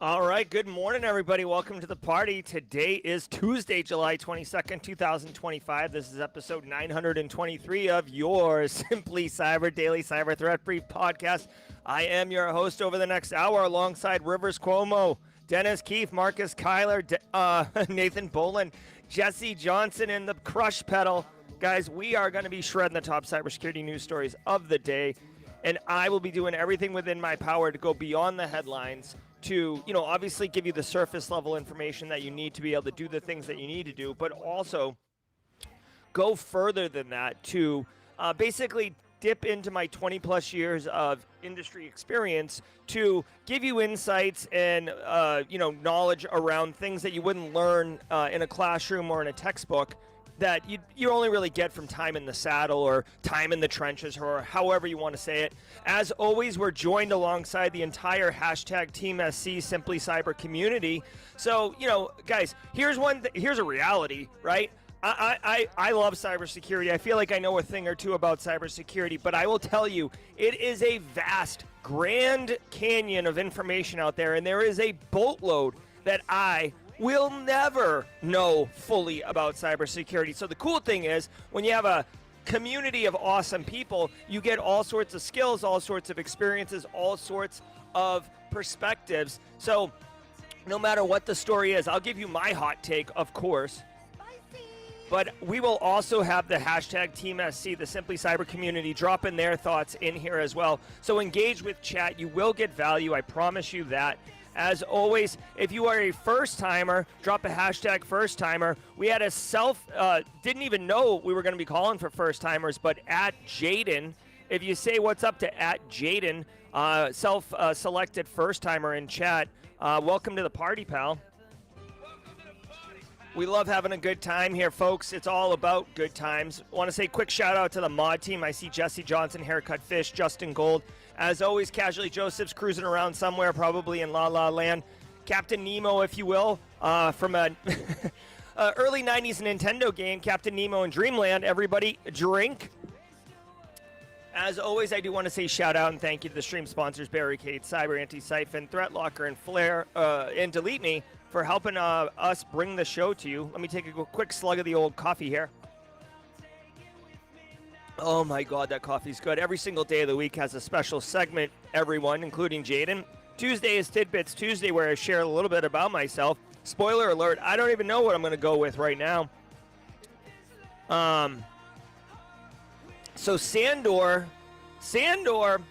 All right, good morning, everybody. Welcome to the party. Today is Tuesday, July 22nd, 2025. This is episode 923 of your Simply Cyber Daily Cyber Threat Brief podcast. I am your host over the next hour alongside Rivers Cuomo, Dennis Keefe, Marcus Kyler, Nathan Bolin, Jesse Johnson, and the Crush Pedal. Guys, we are going to be shredding the top cybersecurity news stories of the day, and I will be doing everything within my power to go beyond the headlines to, obviously give you the surface level information that you need to be able to do the things that you need to do, but also go further than that to basically dip into my 20 plus years of industry experience to give you insights and, knowledge around things that you wouldn't learn in a classroom or in a textbook that you only really get from time in the saddle or time in the trenches or however you want to say it. As always, we're joined alongside the entire hashtag Team SC Simply Cyber community. So, guys, here's a reality, right? I love cybersecurity. I feel like I know a thing or two about cybersecurity, but I will tell you, it is a vast, grand canyon of information out there, and there is a boatload that I will never know fully about cybersecurity. So the cool thing is, when you have a community of awesome people, you get all sorts of skills, all sorts of experiences, all sorts of perspectives. So no matter what the story is, I'll give you my hot take, of course. But we will also have the hashtag Team SC, the Simply Cyber community, dropping their thoughts in here as well. So engage with chat. You will get value. I promise you that. As always, if you are a first-timer, drop a hashtag first-timer. We had a didn't even know we were going to be calling for first-timers, but at Jaden, if you say what's up to at Jaden, self-selected first-timer in chat, welcome to the party, pal. We love having a good time here, folks. It's all about good times. I want to say quick shout-out to the mod team. I see Jesse Johnson, Haircut Fish, Justin Gold. As always, Casually Joseph's cruising around somewhere, probably in La La Land. Captain Nemo, if you will, from a early 90s Nintendo game, Captain Nemo in Dreamland. Everybody, drink. As always, I do want to say shout out and thank you to the stream sponsors, Barricade, Cyber, Antisyphon, Threat Locker, and Flare, and Delete Me for helping us bring the show to you. Let me take a quick slug of the old coffee here. Oh my God, that coffee's good. Every single day of the week has a special segment, everyone, including Jaden. Tuesday is Tidbits Tuesday, where I share a little bit about myself. Spoiler alert, I don't even know what I'm going to go with right now. So Sandor,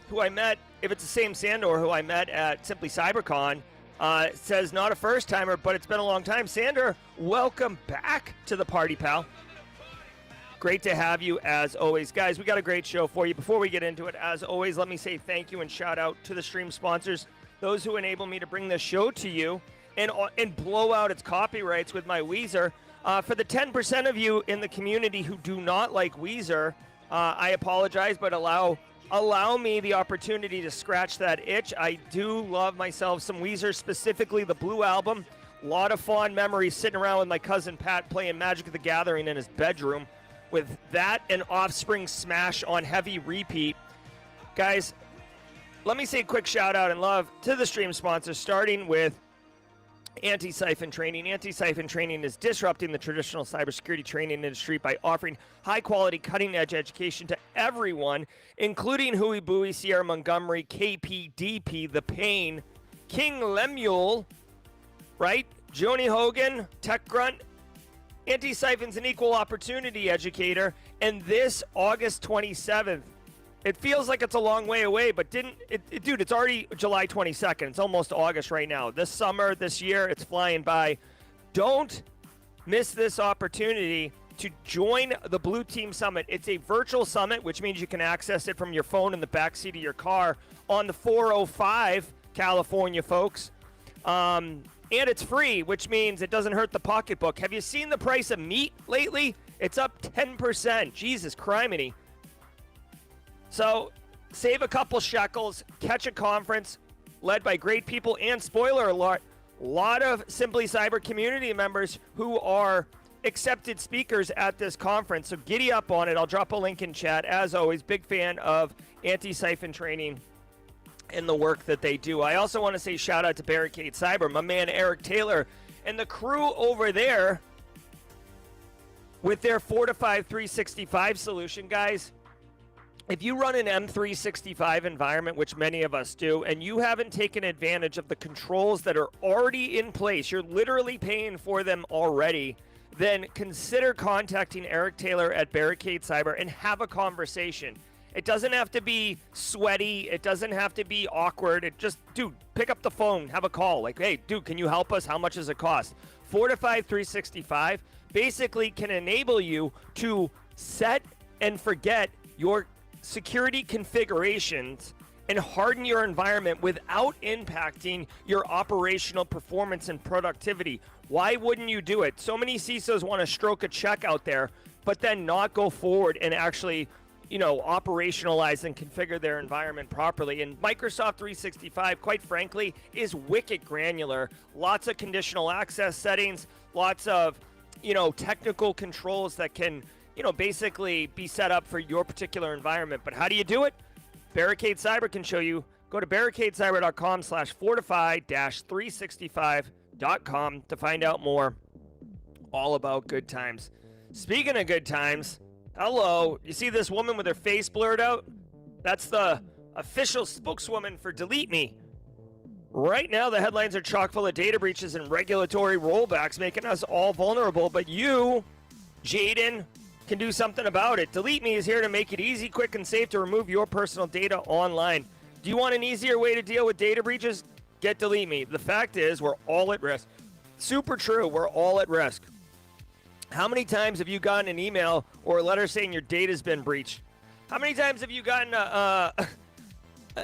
who I met, if it's the same Sandor who I met at Simply CyberCon, says not a first-timer, but it's been a long time. Sandor, welcome back to the party, pal. Great to have you, as always. Guys, we got a great show for you. Before we get into it, as always, let me say thank you and shout out to the stream sponsors, those who enable me to bring this show to you and blow out its copyrights with my Weezer. For the 10% of you in the community who do not like Weezer, I apologize, but allow me the opportunity to scratch that itch. I do love myself some Weezer, specifically the Blue Album. A lot of fond memories sitting around with my cousin Pat playing Magic the Gathering in his bedroom. With that and Offspring Smash on heavy repeat. Guys, let me say a quick shout out and love to the stream sponsors, starting with Antisyphon Training. Antisyphon Training is disrupting the traditional cybersecurity training industry by offering high-quality, cutting-edge education to everyone, including Huey Booey, Sierra Montgomery, KPDP, The Pain, King Lemuel, right? Joni Hogan, Tech Grunt. Antisyphon's an equal opportunity educator, and this August 27th, it feels like it's a long way away, but dude, it's already July 22nd. It's almost August right now. This summer, this year, it's flying by. Don't miss this opportunity to join the Blue Team Summit. It's a virtual summit, which means you can access it from your phone in the backseat of your car on the 405, California, folks. And it's free, which means it doesn't hurt the pocketbook. Have you seen the price of meat lately? It's up 10%. Jesus criminy. So save a couple shekels, catch a conference led by great people, and spoiler alert, a lot of Simply Cyber community members who are accepted speakers at this conference. So giddy up on it. I'll drop a link in chat. As always, big fan of Antisyphon training and the work that they do. I also want to say shout out to Barricade Cyber, my man Eric Taylor, and the crew over there with their Fortify 365 solution. Guys, if you run an M365 environment, which many of us do, and you haven't taken advantage of the controls that are already in place, you're literally paying for them already, then consider contacting Eric Taylor at Barricade Cyber and have a conversation. It doesn't have to be sweaty. It doesn't have to be awkward. It just, dude, pick up the phone, have a call. Like, hey, dude, can you help us? How much does it cost? Fortify 365 basically can enable you to set and forget your security configurations and harden your environment without impacting your operational performance and productivity. Why wouldn't you do it? So many CISOs want to stroke a check out there, but then not go forward and actually, operationalize and configure their environment properly. And Microsoft 365, quite frankly, is wicked granular. Lots of conditional access settings, lots of, technical controls that can, basically be set up for your particular environment. But how do you do it? Barricade Cyber can show you. Go to barricadecyber.com/fortify-365.com to find out more all about good times. Speaking of good times, hello, you see this woman with her face blurred out? That's the official spokeswoman for Delete Me. Right now, the headlines are chock full of data breaches and regulatory rollbacks, making us all vulnerable. But you, Jaden, can do something about it. Delete Me is here to make it easy, quick, and safe to remove your personal data online. Do you want an easier way to deal with data breaches? Get Delete Me. The fact is, we're all at risk. Super true, we're all at risk. How many times have you gotten an email or a letter saying your data's been breached? How many times have you gotten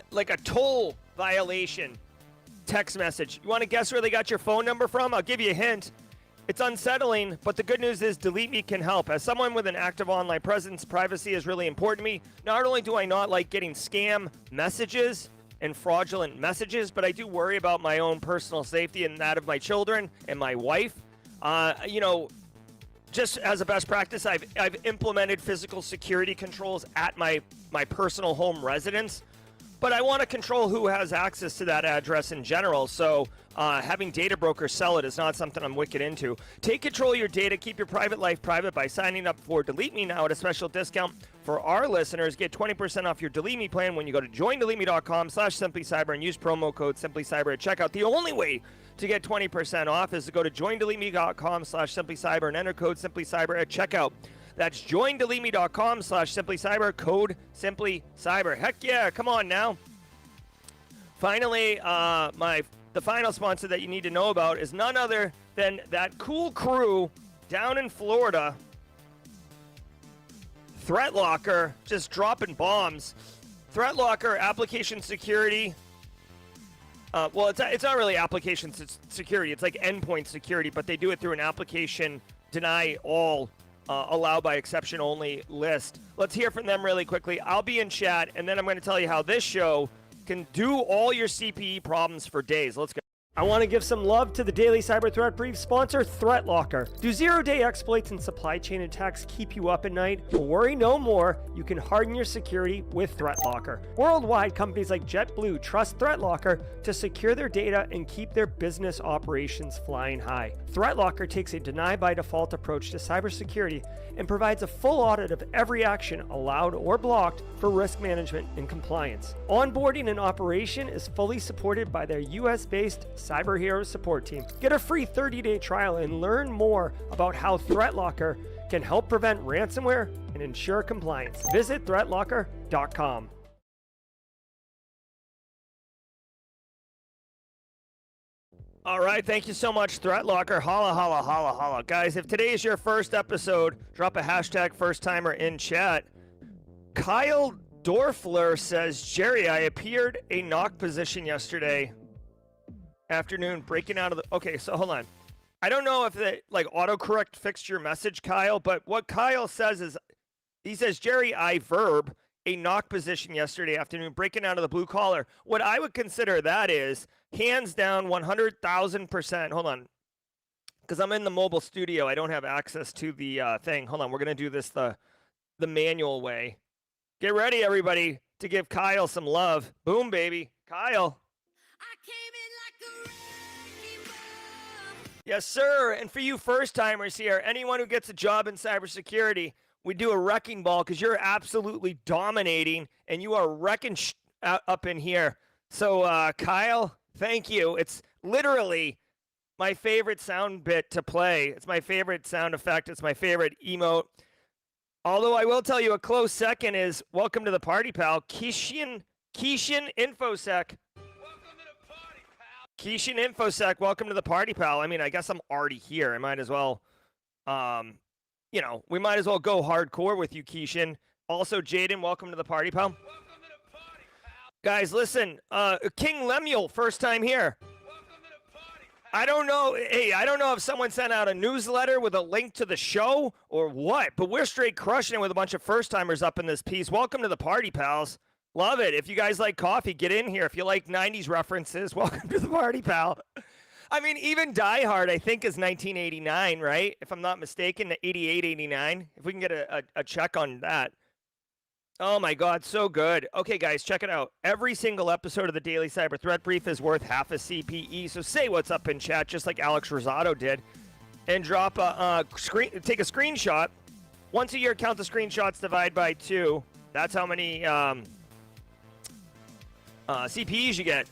like a toll violation text message? You want to guess where they got your phone number from? I'll give you a hint. It's unsettling, but the good news is Delete Me can help. As someone with an active online presence, privacy is really important to me. Not only do I not like getting scam messages and fraudulent messages, but I do worry about my own personal safety and that of my children and my wife. Just as a best practice, I've implemented physical security controls at my personal home residence, but I want to control who has access to that address in general. So having data brokers sell it is not something I'm wicked into. Take control of your data. Keep your private life private by signing up for Delete Me now at a special discount for our listeners. Get 20% off your Delete Me plan when you go to joindeleteme.com/simplycyber and use promo code simplycyber at checkout. The only way to get 20% off is to go to joindeleteme.com/simplycyber and enter code simplycyber at checkout. That's joindeleteme.com/simplycyber, code simplycyber. Heck yeah, come on now. Finally, the final sponsor that you need to know about is none other than that cool crew down in Florida, ThreatLocker, just dropping bombs. ThreatLocker application security. Well, it's not really application security. It's like endpoint security, but they do it through an application deny all, allow by exception only list. Let's hear from them really quickly. I'll be in chat, and then I'm going to tell you how this show can do all your CPE problems for days. Let's go. I want to give some love to the Daily Cyber Threat Brief sponsor, ThreatLocker. Do zero-day exploits and supply chain attacks keep you up at night? Worry no more. You can harden your security with ThreatLocker. Worldwide, companies like JetBlue trust ThreatLocker to secure their data and keep their business operations flying high. ThreatLocker takes a deny-by-default approach to cybersecurity and provides a full audit of every action allowed or blocked for risk management and compliance. Onboarding and operation is fully supported by their US-based Cyber Heroes support team. Get a free 30-day trial and learn more about how ThreatLocker can help prevent ransomware and ensure compliance. Visit threatlocker.com. All right, thank you so much, ThreatLocker. Holla, holla, holla, holla. Guys, if today is your first episode, drop a hashtag first timer in chat. Kyle Dorfler says, Jerry, I appeared a knock position yesterday afternoon, breaking out of the... Okay, so hold on. I don't know if the autocorrect fixed your message, Kyle, but what Kyle says is, he says, Jerry, I verb, a knock position yesterday afternoon, breaking out of the blue collar. What I would consider that is hands down 100,000%. Hold on, because I'm in the mobile studio. I don't have access to the thing. Hold on, we're gonna do this the manual way. Get ready, everybody, to give Kyle some love. Boom, baby, Kyle. Yes, sir. And for you first-timers here, anyone who gets a job in cybersecurity, we do a wrecking ball because you're absolutely dominating and you are wrecking up in here. So, Kyle, thank you. It's literally my favorite sound bit to play. It's my favorite sound effect. It's my favorite emote. Although I will tell you a close second is welcome to the party, pal. Keishan InfoSec. Keishan InfoSec, welcome to the party, pal. I mean, I guess I'm already here. I might as well, you know, we might as well go hardcore with you, Keishan. Also, Jaden, welcome to the party, pal. Welcome to the party, pal. Guys, listen, King Lemuel, first time here. Welcome to the party, pal. I don't know, hey, I don't know if someone sent out a newsletter with a link to the show or what, but we're straight crushing it with a bunch of first-timers up in this piece. Welcome to the party, pals. Love it. If you guys like coffee, get in here. If you like 90s references, welcome to the party, pal. I mean, even Die Hard, I think, is 1989, right? If I'm not mistaken, 88, 89. If we can get a check on that. Oh, my God, so good. Okay, guys, check it out. Every single episode of the Daily Cyber Threat Brief is worth half a CPE, so say what's up in chat, just like Alex Rosado did, and drop take a screenshot. Once a year, count the screenshots, divide by 2. That's how many... CPEs you get.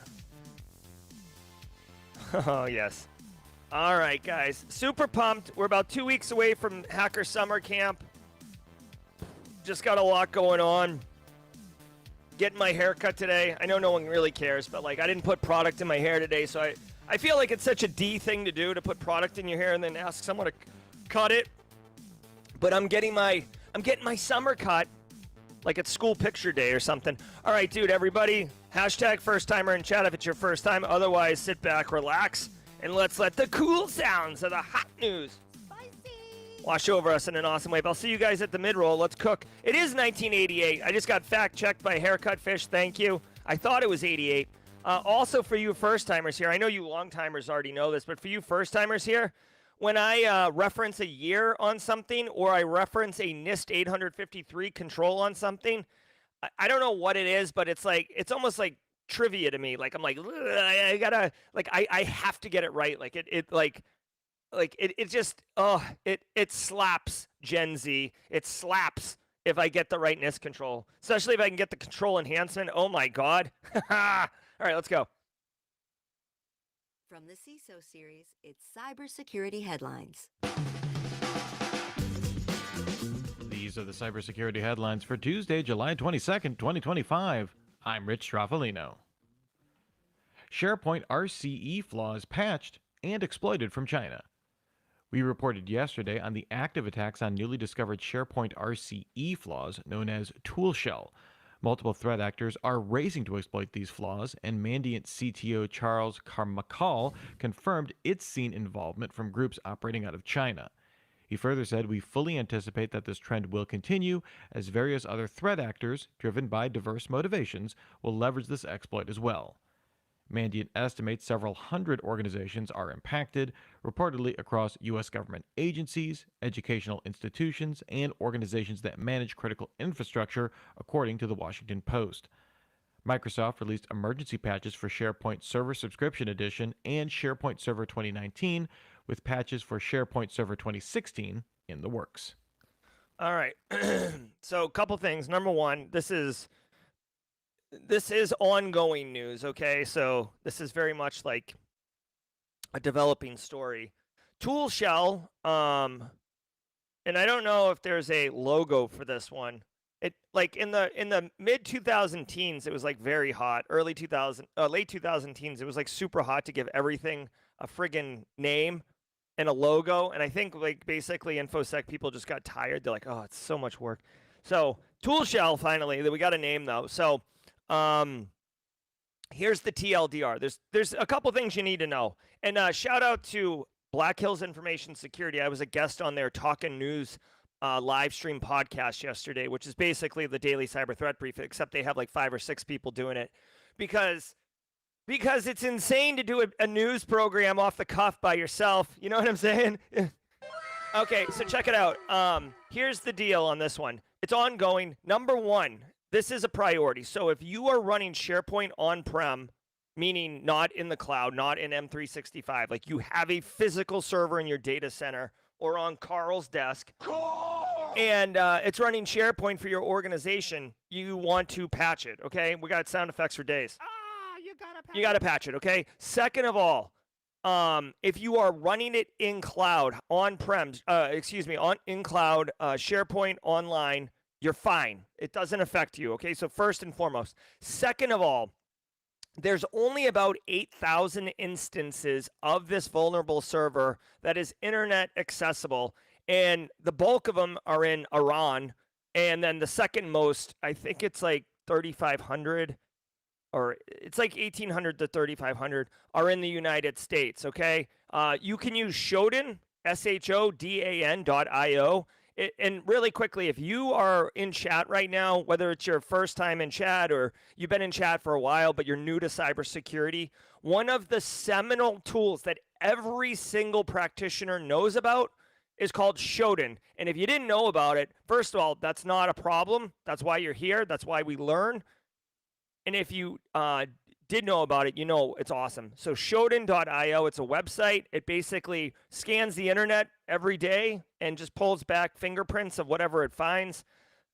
Oh, yes. All right, guys. Super pumped. We're about 2 weeks away from Hacker Summer Camp. Just got a lot going on. Getting my hair cut today. I know no one really cares, but, like, I didn't put product in my hair today, so I feel like it's such a D thing to do, to put product in your hair and then ask someone to cut it. But I'm getting my summer cut. Like it's school picture day or something. All right, dude, everybody, hashtag first timer in chat if it's your first time. Otherwise, sit back, relax, and let's let the cool sounds of the hot news wash over us in an awesome way. But I'll see you guys at the mid-roll. Let's cook. It is 1988. I just got fact-checked by Haircut Fish. Thank you. I thought it was 88. Also, for you first-timers here, I know you long-timers already know this, but for you first-timers here, when I reference a year on something or I reference a NIST 853 control on something, I don't know what it is, but it's like, it's almost like trivia to me. Like, I'm like, I gotta, like, I have to get it right. Like, it just, it slaps Gen Z. It slaps if I get the right NIST control, especially if I can get the control enhancement. Oh my God. All right, let's go. From the CISO series, it's cybersecurity headlines. These are the cybersecurity headlines for Tuesday, July 22nd, 2025. I'm Rich Straffolino. SharePoint RCE flaws patched and exploited from China. We reported yesterday on the active attacks on newly discovered SharePoint RCE flaws known as Tool Shell. Multiple threat actors are racing to exploit these flaws, and Mandiant CTO Charles Carmichael confirmed it's seen involvement from groups operating out of China. He further said, "We fully anticipate that this trend will continue as various other threat actors, driven by diverse motivations, will leverage this exploit as well." Mandiant estimates several hundred organizations are impacted, reportedly across U.S. government agencies, educational institutions, and organizations that manage critical infrastructure, according to the Washington Post. Microsoft released emergency patches for SharePoint Server Subscription Edition and SharePoint Server 2019, with patches for SharePoint Server 2016 in the works. All right. So a couple things. Number one, this is ongoing news, okay? So this is very much like a developing story. Tool Shell, and I don't know if there's a logo for this one. It like in the mid 2000 teens, it was like very hot. Late 2000 teens, it was like super hot to give everything a friggin' name and a logo. And I think like basically InfoSec people just got tired. They're like, oh, it's so much work. So Tool Shell finally, we got a name though. So here's the TLDR. There's a couple things you need to know. And shout out to Black Hills Information Security. I was a guest on their Talkin' News live stream podcast yesterday, which is basically the daily cyber threat brief, except they have like 5 or 6 people doing it because it's insane to do a news program off the cuff by yourself. You know what I'm saying? Okay, so check it out. Here's the deal on this one. It's ongoing. Number one, this is a priority. So if you are running SharePoint on-prem, meaning not in the cloud, not in M365, like you have a physical server in your data center or on Carl's desk, and it's running SharePoint for your organization, you want to patch it, okay? We got sound effects for days. You gotta patch it, okay? Second of all, if you are running it in cloud, on-prem, in cloud, SharePoint online, you're fine. It doesn't affect you, okay? So first and foremost. Second of all, there's only about 8,000 instances of this vulnerable server that is internet accessible, and the bulk of them are in Iran, and then the second most, I think it's like 3,500, or it's like 1,800 to 3,500 are in the United States, okay? You can use Shodan, SHODAN.io. And really quickly, if you are in chat right now, whether it's your first time in chat or you've been in chat for a while, but you're new to cybersecurity, one of the seminal tools that every single practitioner knows about is called Shodan. And if you didn't know about it, first of all, that's not a problem. That's why you're here. That's why we learn. And if you did know about it, you know it's awesome. So Shodan.io, it's a website. It basically scans the internet every day and just pulls back fingerprints of whatever it finds.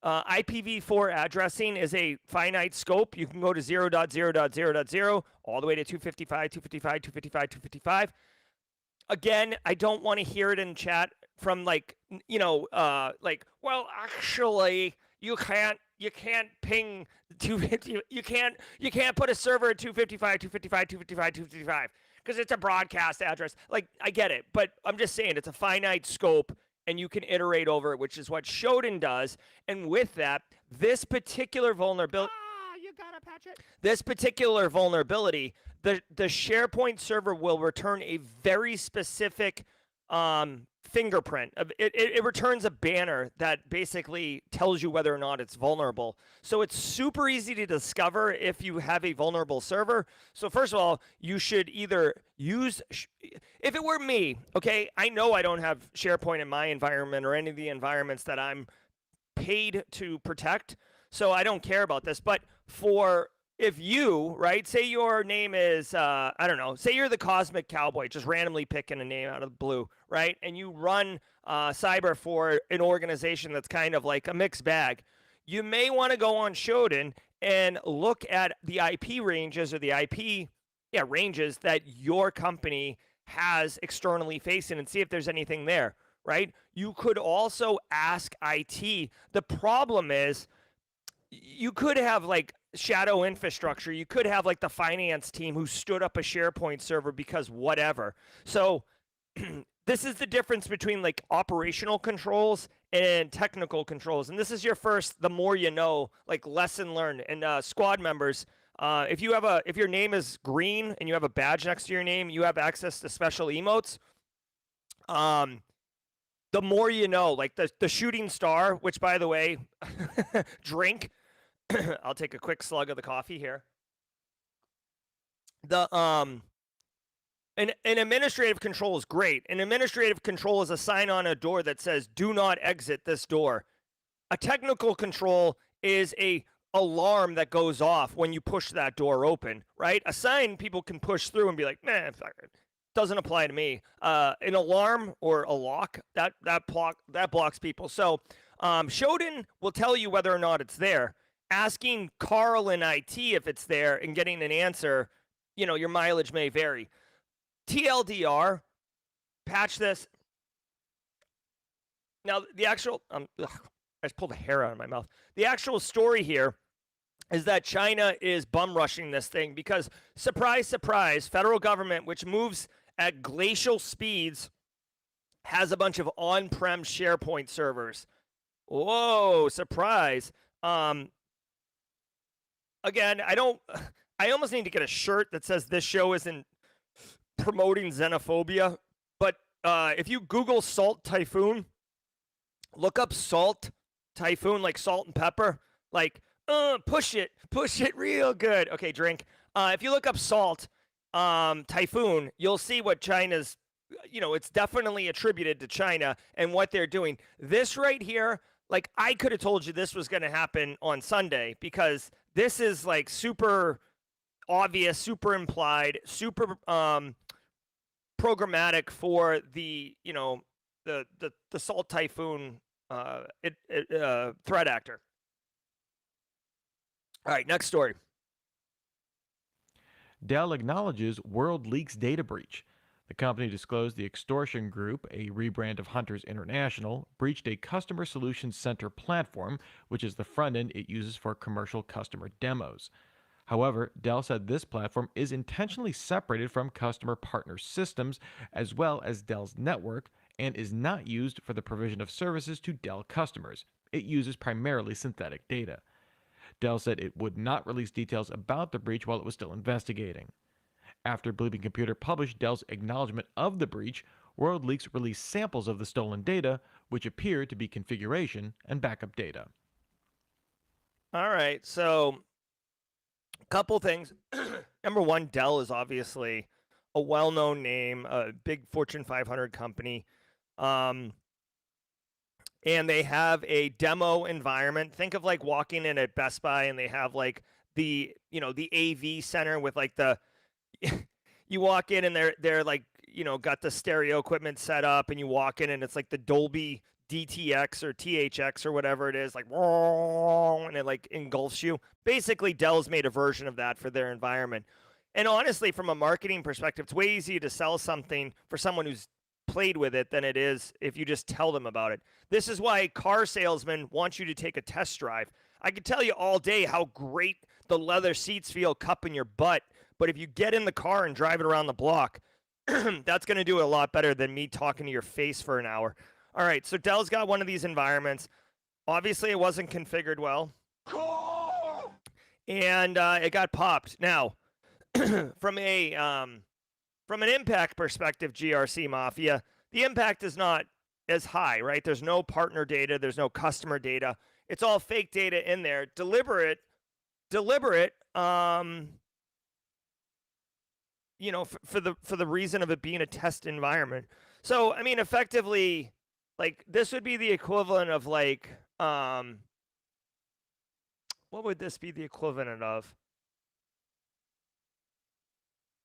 IPv4 addressing is a finite scope. You can go to 0.0.0.0 all the way to 255, 255, 255, 255. Again, I don't want to hear it in chat from like, well, actually, you can't ping 250. You can't put a server at 255, 255, 255, 255 because it's a broadcast address. Like, I get it, but I'm just saying it's a finite scope and you can iterate over it, which is what Shodan does. And with that, this particular vulnerability, you gotta patch it. This particular vulnerability, the SharePoint server will return a very specific fingerprint. It returns a banner that basically tells you whether or not it's vulnerable. So it's super easy to discover if you have a vulnerable server. So first of all, you should either use, if it were me, okay, I know I don't have SharePoint in my environment or any of the environments that I'm paid to protect, so I don't care about this. But if you, right, say your name is, I don't know, say you're the Cosmic Cowboy, just randomly picking a name out of the blue, right? And you run cyber for an organization that's kind of like a mixed bag. You may want to go on Shodan and look at the IP ranges or the IP ranges that your company has externally facing and see if there's anything there, right? You could also ask IT. The problem is you could have like shadow infrastructure. You could have like the finance team who stood up a SharePoint server because whatever. So this is the difference between like operational controls and technical controls. And this is your first, the more you know, like lesson learned. And squad members, if your name is green and you have a badge next to your name, you have access to special emotes. The more you know, like the shooting star, which by the way, drink. I'll take a quick slug of the coffee here. An administrative control is great. An administrative control is a sign on a door that says, do not exit this door. A technical control is a alarm that goes off when you push that door open, right? A sign people can push through and be like, man, it doesn't apply to me. An alarm or a lock, that blocks people. So Shodan will tell you whether or not it's there. Asking Carl in IT if it's there and getting an answer, your mileage may vary. TLDR, patch this. Now, the actual, I just pulled a hair out of my mouth. The actual story here is that China is bum rushing this thing because, surprise, surprise, federal government, which moves at glacial speeds, has a bunch of on-prem SharePoint servers. Whoa, surprise. Again, I almost need to get a shirt that says this show isn't promoting xenophobia. But if you Google Salt Typhoon, Look up salt typhoon, like salt and pepper. Like, push it real good. Okay, drink. If you look up salt typhoon, you'll see what China's, it's definitely attributed to China and what they're doing. This right here, like I could have told you this was going to happen on Sunday because this is like super obvious, super implied, super programmatic for the, the salt typhoon threat actor. All right, next story. Dell acknowledges World Leaks data breach. The company disclosed the extortion group, a rebrand of Hunters International, breached a customer solutions center platform, which is the front end it uses for commercial customer demos. However, Dell said this platform is intentionally separated from customer partner systems as well as Dell's network and is not used for the provision of services to Dell customers. It uses primarily synthetic data. Dell said it would not release details about the breach while it was still investigating. After Bleeping Computer published Dell's acknowledgement of the breach, WorldLeaks released samples of the stolen data, which appeared to be configuration and backup data. All right, so a couple things. Number one, Dell is obviously a well-known name, a big Fortune 500 company. And they have a demo environment. Think of like walking in at Best Buy and they have like the, the AV center with like the, you walk in and they're like, got the stereo equipment set up and you walk in and it's like the Dolby DTX or THX or whatever it is, like, and it like engulfs you. Basically, Dell's made a version of that for their environment. And honestly, from a marketing perspective, it's way easier to sell something for someone who's played with it than it is if you just tell them about it. This is why car salesmen want you to take a test drive. I could tell you all day how great the leather seats feel cupping your butt, but if you get in the car and drive it around the block, that's going to do a lot better than me talking to your face for an hour. All right, so Dell's got one of these environments. Obviously, it wasn't configured well, and it got popped. Now, from an impact perspective, GRC Mafia, the impact is not as high, right? There's no partner data, there's no customer data. It's all fake data in there, deliberate, for the reason of it being a test environment. So, I mean, effectively, like this would be the equivalent of like, what would this be the equivalent of?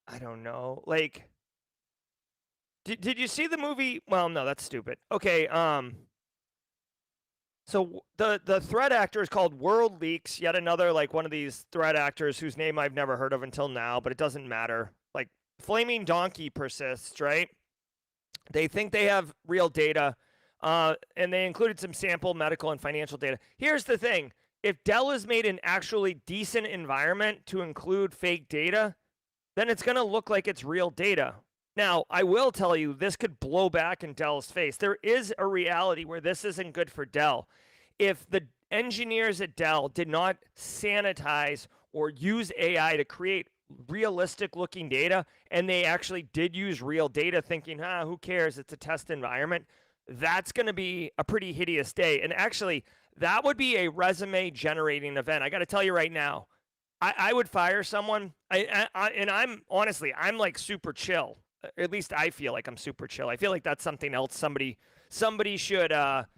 I don't know. Like, did you see the movie? Well, no, that's stupid. Okay. So the threat actor is called World Leaks. Yet another like one of these threat actors whose name I've never heard of until now, but it doesn't matter. Like, Flaming Donkey persists, right? They think they have real data, and they included some sample medical and financial data. Here's the thing: if Dell has made an actually decent environment to include fake data, then it's going to look like it's real data. Now, I will tell you, this could blow back in Dell's face. There is a reality where this isn't good for Dell. If the engineers at Dell did not sanitize or use AI to create realistic looking data, and they actually did use real data thinking, who cares? It's a test environment. That's going to be a pretty hideous day. And actually, that would be a resume generating event. I got to tell you right now, I would fire someone. And I'm honestly, I'm like super chill. At least I feel like I'm super chill. I feel like that's something else somebody should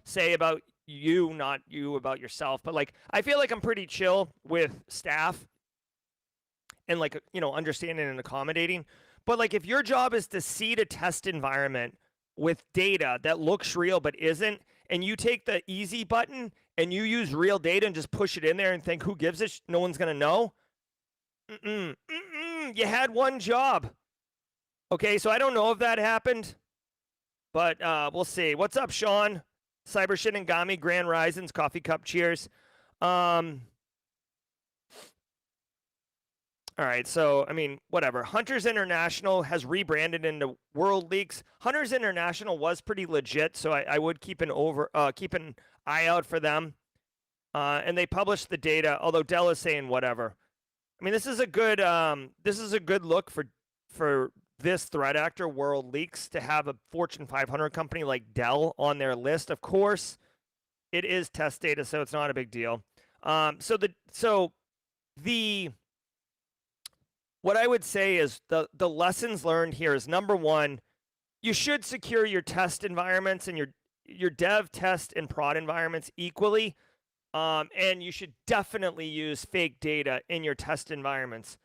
say about you, not you about yourself. But like, I feel like I'm pretty chill with staff and like, understanding and accommodating. But like, if your job is to seed a test environment with data that looks real but isn't, and you take the easy button and you use real data and just push it in there and think, who gives it? No one's going to know. You had one job. Okay, so I don't know if that happened, but we'll see. What's up, Sean? Cyber Shinigami, Grand Risings, Coffee Cup, cheers. All right, so, I mean, whatever. Hunters International has rebranded into World Leaks. Hunters International was pretty legit, so I would keep an eye out for them. And they published the data, although Dell is saying whatever. I mean, this is a good look for this threat actor, World Leaks, to have a Fortune 500 company like Dell on their list. Of course, It is test data, so it's not a big deal. So what I would say is the lessons learned here is, number one, you should secure your test environments and your dev, test, and prod environments equally. And you should definitely use fake data in your test environments.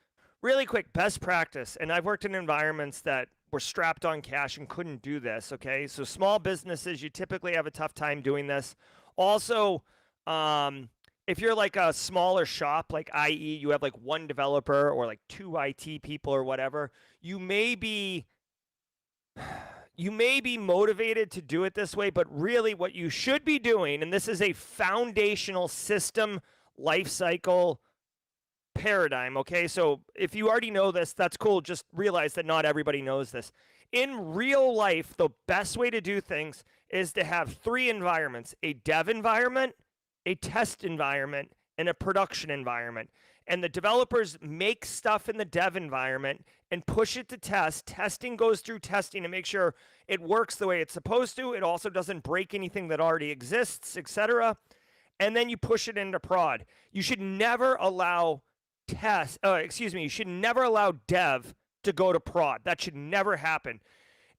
Really quick, best practice, and I've worked in environments that were strapped on cash and couldn't do this, okay? So small businesses, you typically have a tough time doing this. Also, if you're like a smaller shop, like i.e. you have like one developer or like 2 IT people or whatever, you may be motivated to do it this way, but really what you should be doing, and this is a foundational system lifecycle paradigm, okay? So if you already know this, that's cool. Just realize that not everybody knows this. In real life, the best way to do things is to have 3 environments: a dev environment, a test environment, and a production environment. And the developers make stuff in the dev environment and push it to test. Testing goes through testing to make sure it works the way it's supposed to. It also doesn't break anything that already exists, etc. And then you push it into prod. You should never allow you should never allow dev to go to prod. That should never happen.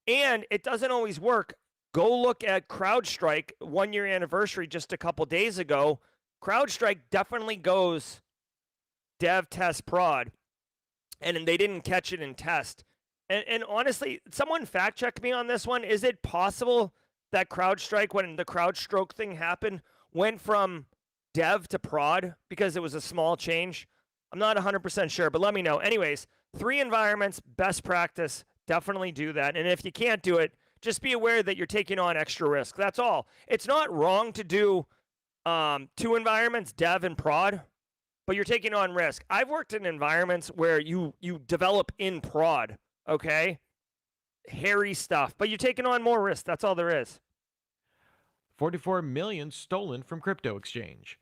And it doesn't always work. Go look at CrowdStrike 1-year anniversary just a couple days ago. CrowdStrike definitely goes dev, test, prod, and they didn't catch it in test. And honestly, someone fact check me on this one. Is it possible that CrowdStrike, when the CrowdStroke thing happened, went from dev to prod because it was a small change? I'm not 100% sure, but let me know. Anyways, 3 environments, best practice, definitely do that. And if you can't do it, just be aware that you're taking on extra risk. That's all. It's not wrong to do 2 environments, dev and prod, but you're taking on risk. I've worked in environments where you develop in prod, okay? Hairy stuff, but you're taking on more risk. That's all there is. 44 million stolen from crypto exchange.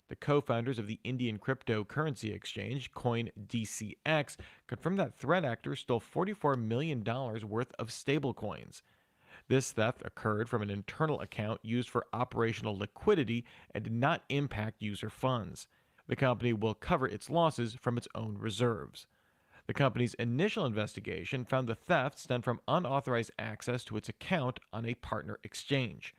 The co-founders of the Indian cryptocurrency exchange, CoinDCX, confirmed that threat actors stole $44 million worth of stablecoins. This theft occurred from an internal account used for operational liquidity and did not impact user funds. The company will cover its losses from its own reserves. The company's initial investigation found the theft stemmed from unauthorized access to its account on a partner exchange.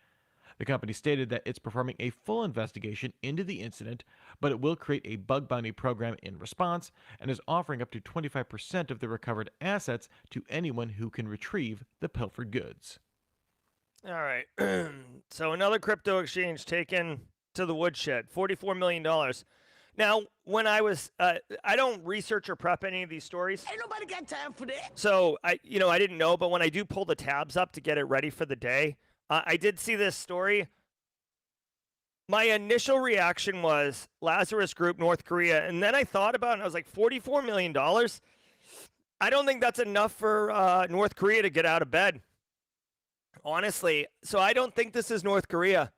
The company stated that it's performing a full investigation into the incident, but it will create a bug bounty program in response and is offering up to 25% of the recovered assets to anyone who can retrieve the pilfered goods. All right. So another crypto exchange taken to the woodshed, $44 million. Now, when I don't research or prep any of these stories. Ain't nobody got time for that. So I didn't know, but when I do pull the tabs up to get it ready for the day, I did see this story. My initial reaction was Lazarus Group, North Korea, and then I thought about it and I was like, $44 million? I don't think that's enough for North Korea to get out of bed, honestly. So I don't think this is North Korea.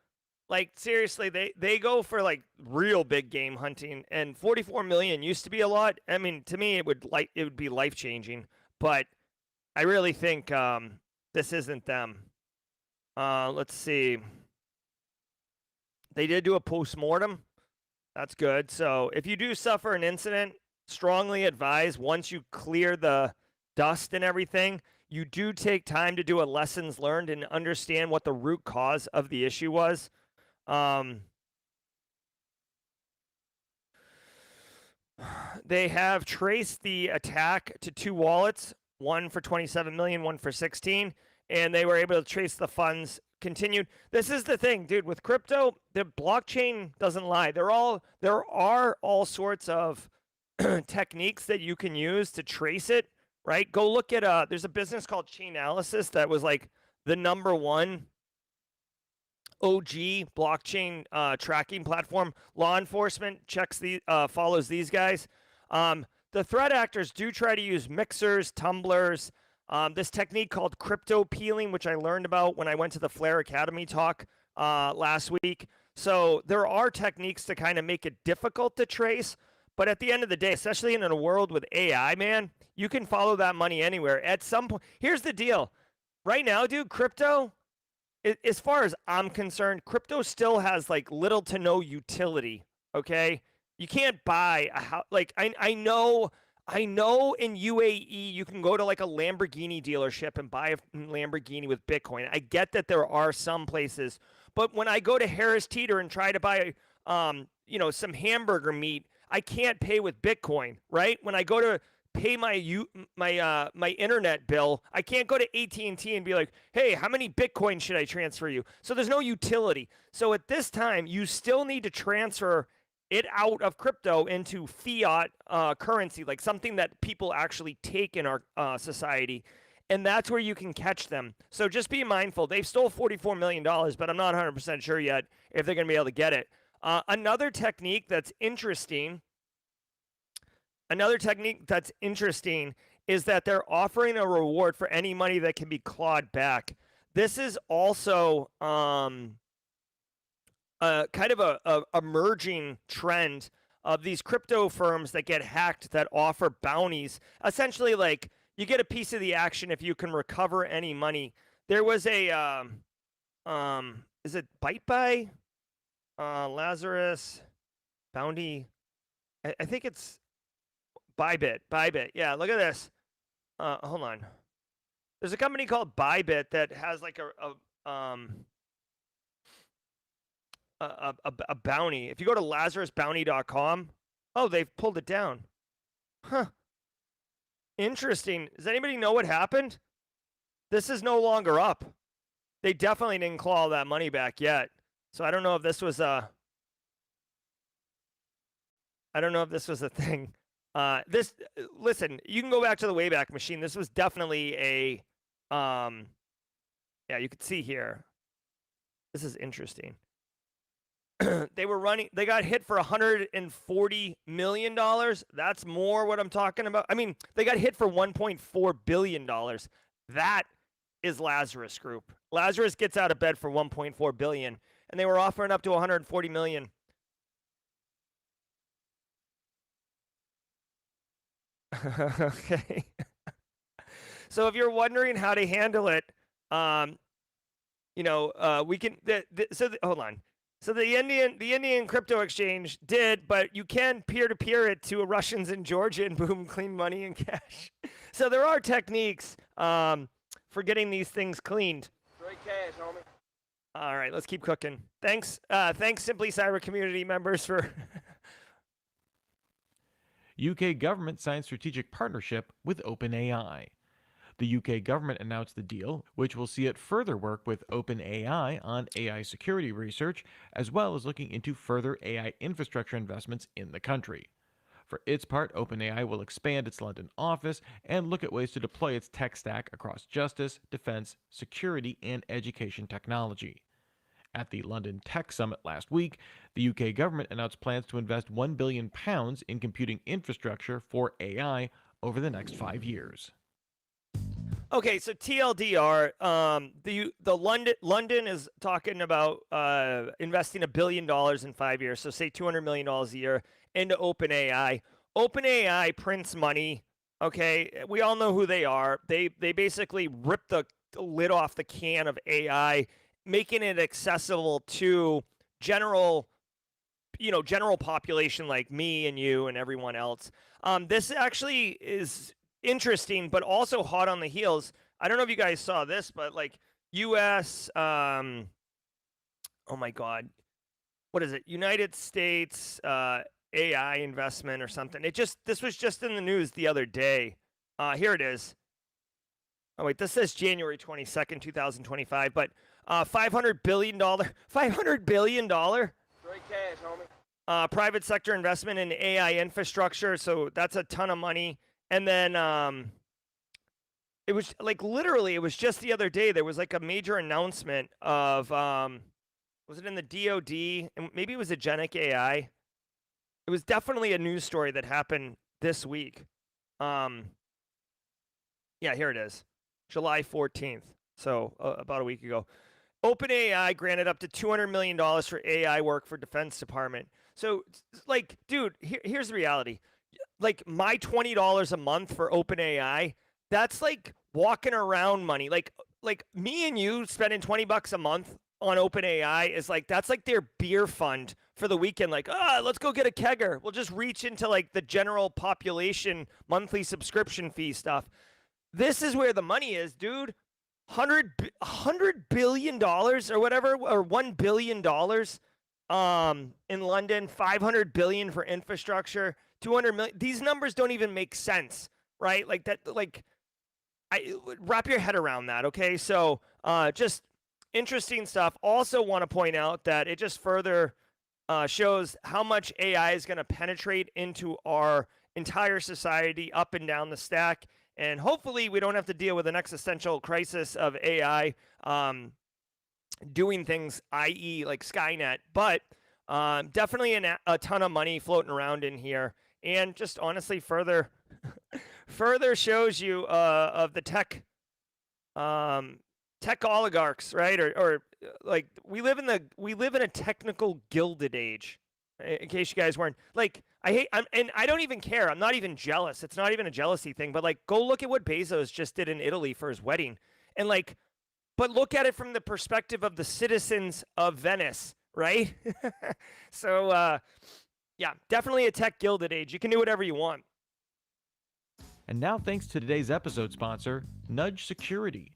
Like, seriously, they go for like real big game hunting, and 44 million used to be a lot. I mean, to me, it would be life changing, but I really think this isn't them. Let's see. They did do a post-mortem. That's good. So if you do suffer an incident, strongly advise, once you clear the dust and everything, you do take time to do a lessons learned and understand what the root cause of the issue was. They have traced the attack to 2 wallets, one for 27 million, one for 16, and they were able to trace the funds. Continued. This is the thing, dude, with crypto, the blockchain doesn't lie. There are all sorts of techniques that you can use to trace it, right? Go look at there's a business called Chainalysis that was like the #1 OG blockchain tracking platform. Law enforcement follows these guys. The threat actors do try to use mixers, tumblers, this technique called crypto peeling, which I learned about when I went to the Flare Academy talk last week. So there are techniques to kind of make it difficult to trace. But at the end of the day, especially in a world with AI, man, you can follow that money anywhere. At some point, here's the deal. Right now, dude, crypto, as far as I'm concerned, crypto still has like little to no utility. Okay, you can't buy a house. Like I know. I know in UAE you can go to like a Lamborghini dealership and buy a Lamborghini with Bitcoin. I get that there are some places, but when I go to Harris Teeter and try to buy, some hamburger meat, I can't pay with Bitcoin, right? When I go to pay my internet bill, I can't go to AT&T and be like, "Hey, how many Bitcoin should I transfer you?" So there's no utility. So at this time, you still need to transfer it out of crypto into fiat currency, like something that people actually take in our society. And that's where you can catch them. So just be mindful. They've stole $44 million, but I'm not 100% sure yet if they're going to be able to get it. Another technique that's interesting is that they're offering a reward for any money that can be clawed back. This is also kind of a emerging trend of these crypto firms that get hacked that offer bounties. Essentially, like you get a piece of the action if you can recover any money. There was a is it ByteBuy? Lazarus bounty. I think it's Bybit. Yeah, look at this. Hold on. There's a company called Bybit that has like a bounty. If you go to lazarusbounty.com, oh, they've pulled it down. Huh. Interesting. Does anybody know what happened? This is no longer up. They definitely didn't claw that money back yet. So I don't know if this was a thing. Listen, you can go back to the Wayback Machine. This was definitely a yeah, you could see here. This is interesting. They got hit for $140 million. That's more what I'm talking about. I mean, they got hit for $1.4 billion. That is Lazarus Group. Lazarus gets out of bed for $1.4 billion, and they were offering up to $140 million. Okay. So if you're wondering how to handle it, we can. Hold on. So the Indian crypto exchange did, but you can peer-to-peer it to Russians in Georgia and boom, clean money and cash. So there are techniques for getting these things cleaned. Straight cash, homie. All right, let's keep cooking. Thanks, Simply Cyber community members for. UK government signed strategic partnership with OpenAI. The UK government announced the deal, which will see it further work with OpenAI on AI security research, as well as looking into further AI infrastructure investments in the country. For its part, OpenAI will expand its London office and look at ways to deploy its tech stack across justice, defense, security, and education technology. At the London Tech Summit last week, the UK government announced plans to invest £1 billion in computing infrastructure for AI over the next 5 years. Okay, so TLDR, the London is talking about investing $1 billion in 5 years, so say $200 million a year into OpenAI. OpenAI prints money. Okay, we all know who they are. They basically rip the lid off the can of AI, making it accessible to general population like me and you and everyone else. This actually is interesting, but also hot on the heels. I don't know if you guys saw this, but like U.S. Oh my God, what is it? United States AI investment or something. This was just in the news the other day. Here it is. Oh wait, this says January 22nd, 2025, but $500 billion. $500 billion. Straight cash, homie. Private sector investment in AI infrastructure. So that's a ton of money. And then it was like literally, it was just the other day. There was like a major announcement of, was it in the DoD? And maybe it was Agentic AI. It was definitely a news story that happened this week. Yeah, here it is. July 14th. So about a week ago. OpenAI granted up to $200 million for AI work for Defense Department. So, like, dude, here's the reality. Like, my $20 a month for OpenAI, that's like walking around money. Like, like me and you spending $20 a month on OpenAI is like, that's like their beer fund for the weekend. Like, let's go get a kegger. We'll just reach into like the general population monthly subscription fee stuff. This is where the money is, dude. $100 billion or whatever, or $1 billion in London, 500 billion for infrastructure, 200 million. These numbers don't even make sense, right? Like that, like wrap your head around that. Okay. So just interesting stuff. Also want to point out that it just further shows how much AI is going to penetrate into our entire society up and down the stack. And hopefully we don't have to deal with an existential crisis of AI doing things, i.e. like Skynet, but definitely a ton of money floating around in here. And just honestly further shows you of the tech oligarchs, right? Or like we live in a technical gilded age. In case you guys weren't like, and I don't even care. I'm not even jealous. It's not even a jealousy thing, but like, go look at what Bezos just did in Italy for his wedding. And like, but look at it from the perspective of the citizens of Venice, right? So, yeah, definitely a tech gilded age. You can do whatever you want. And now, thanks to today's episode sponsor, Nudge Security.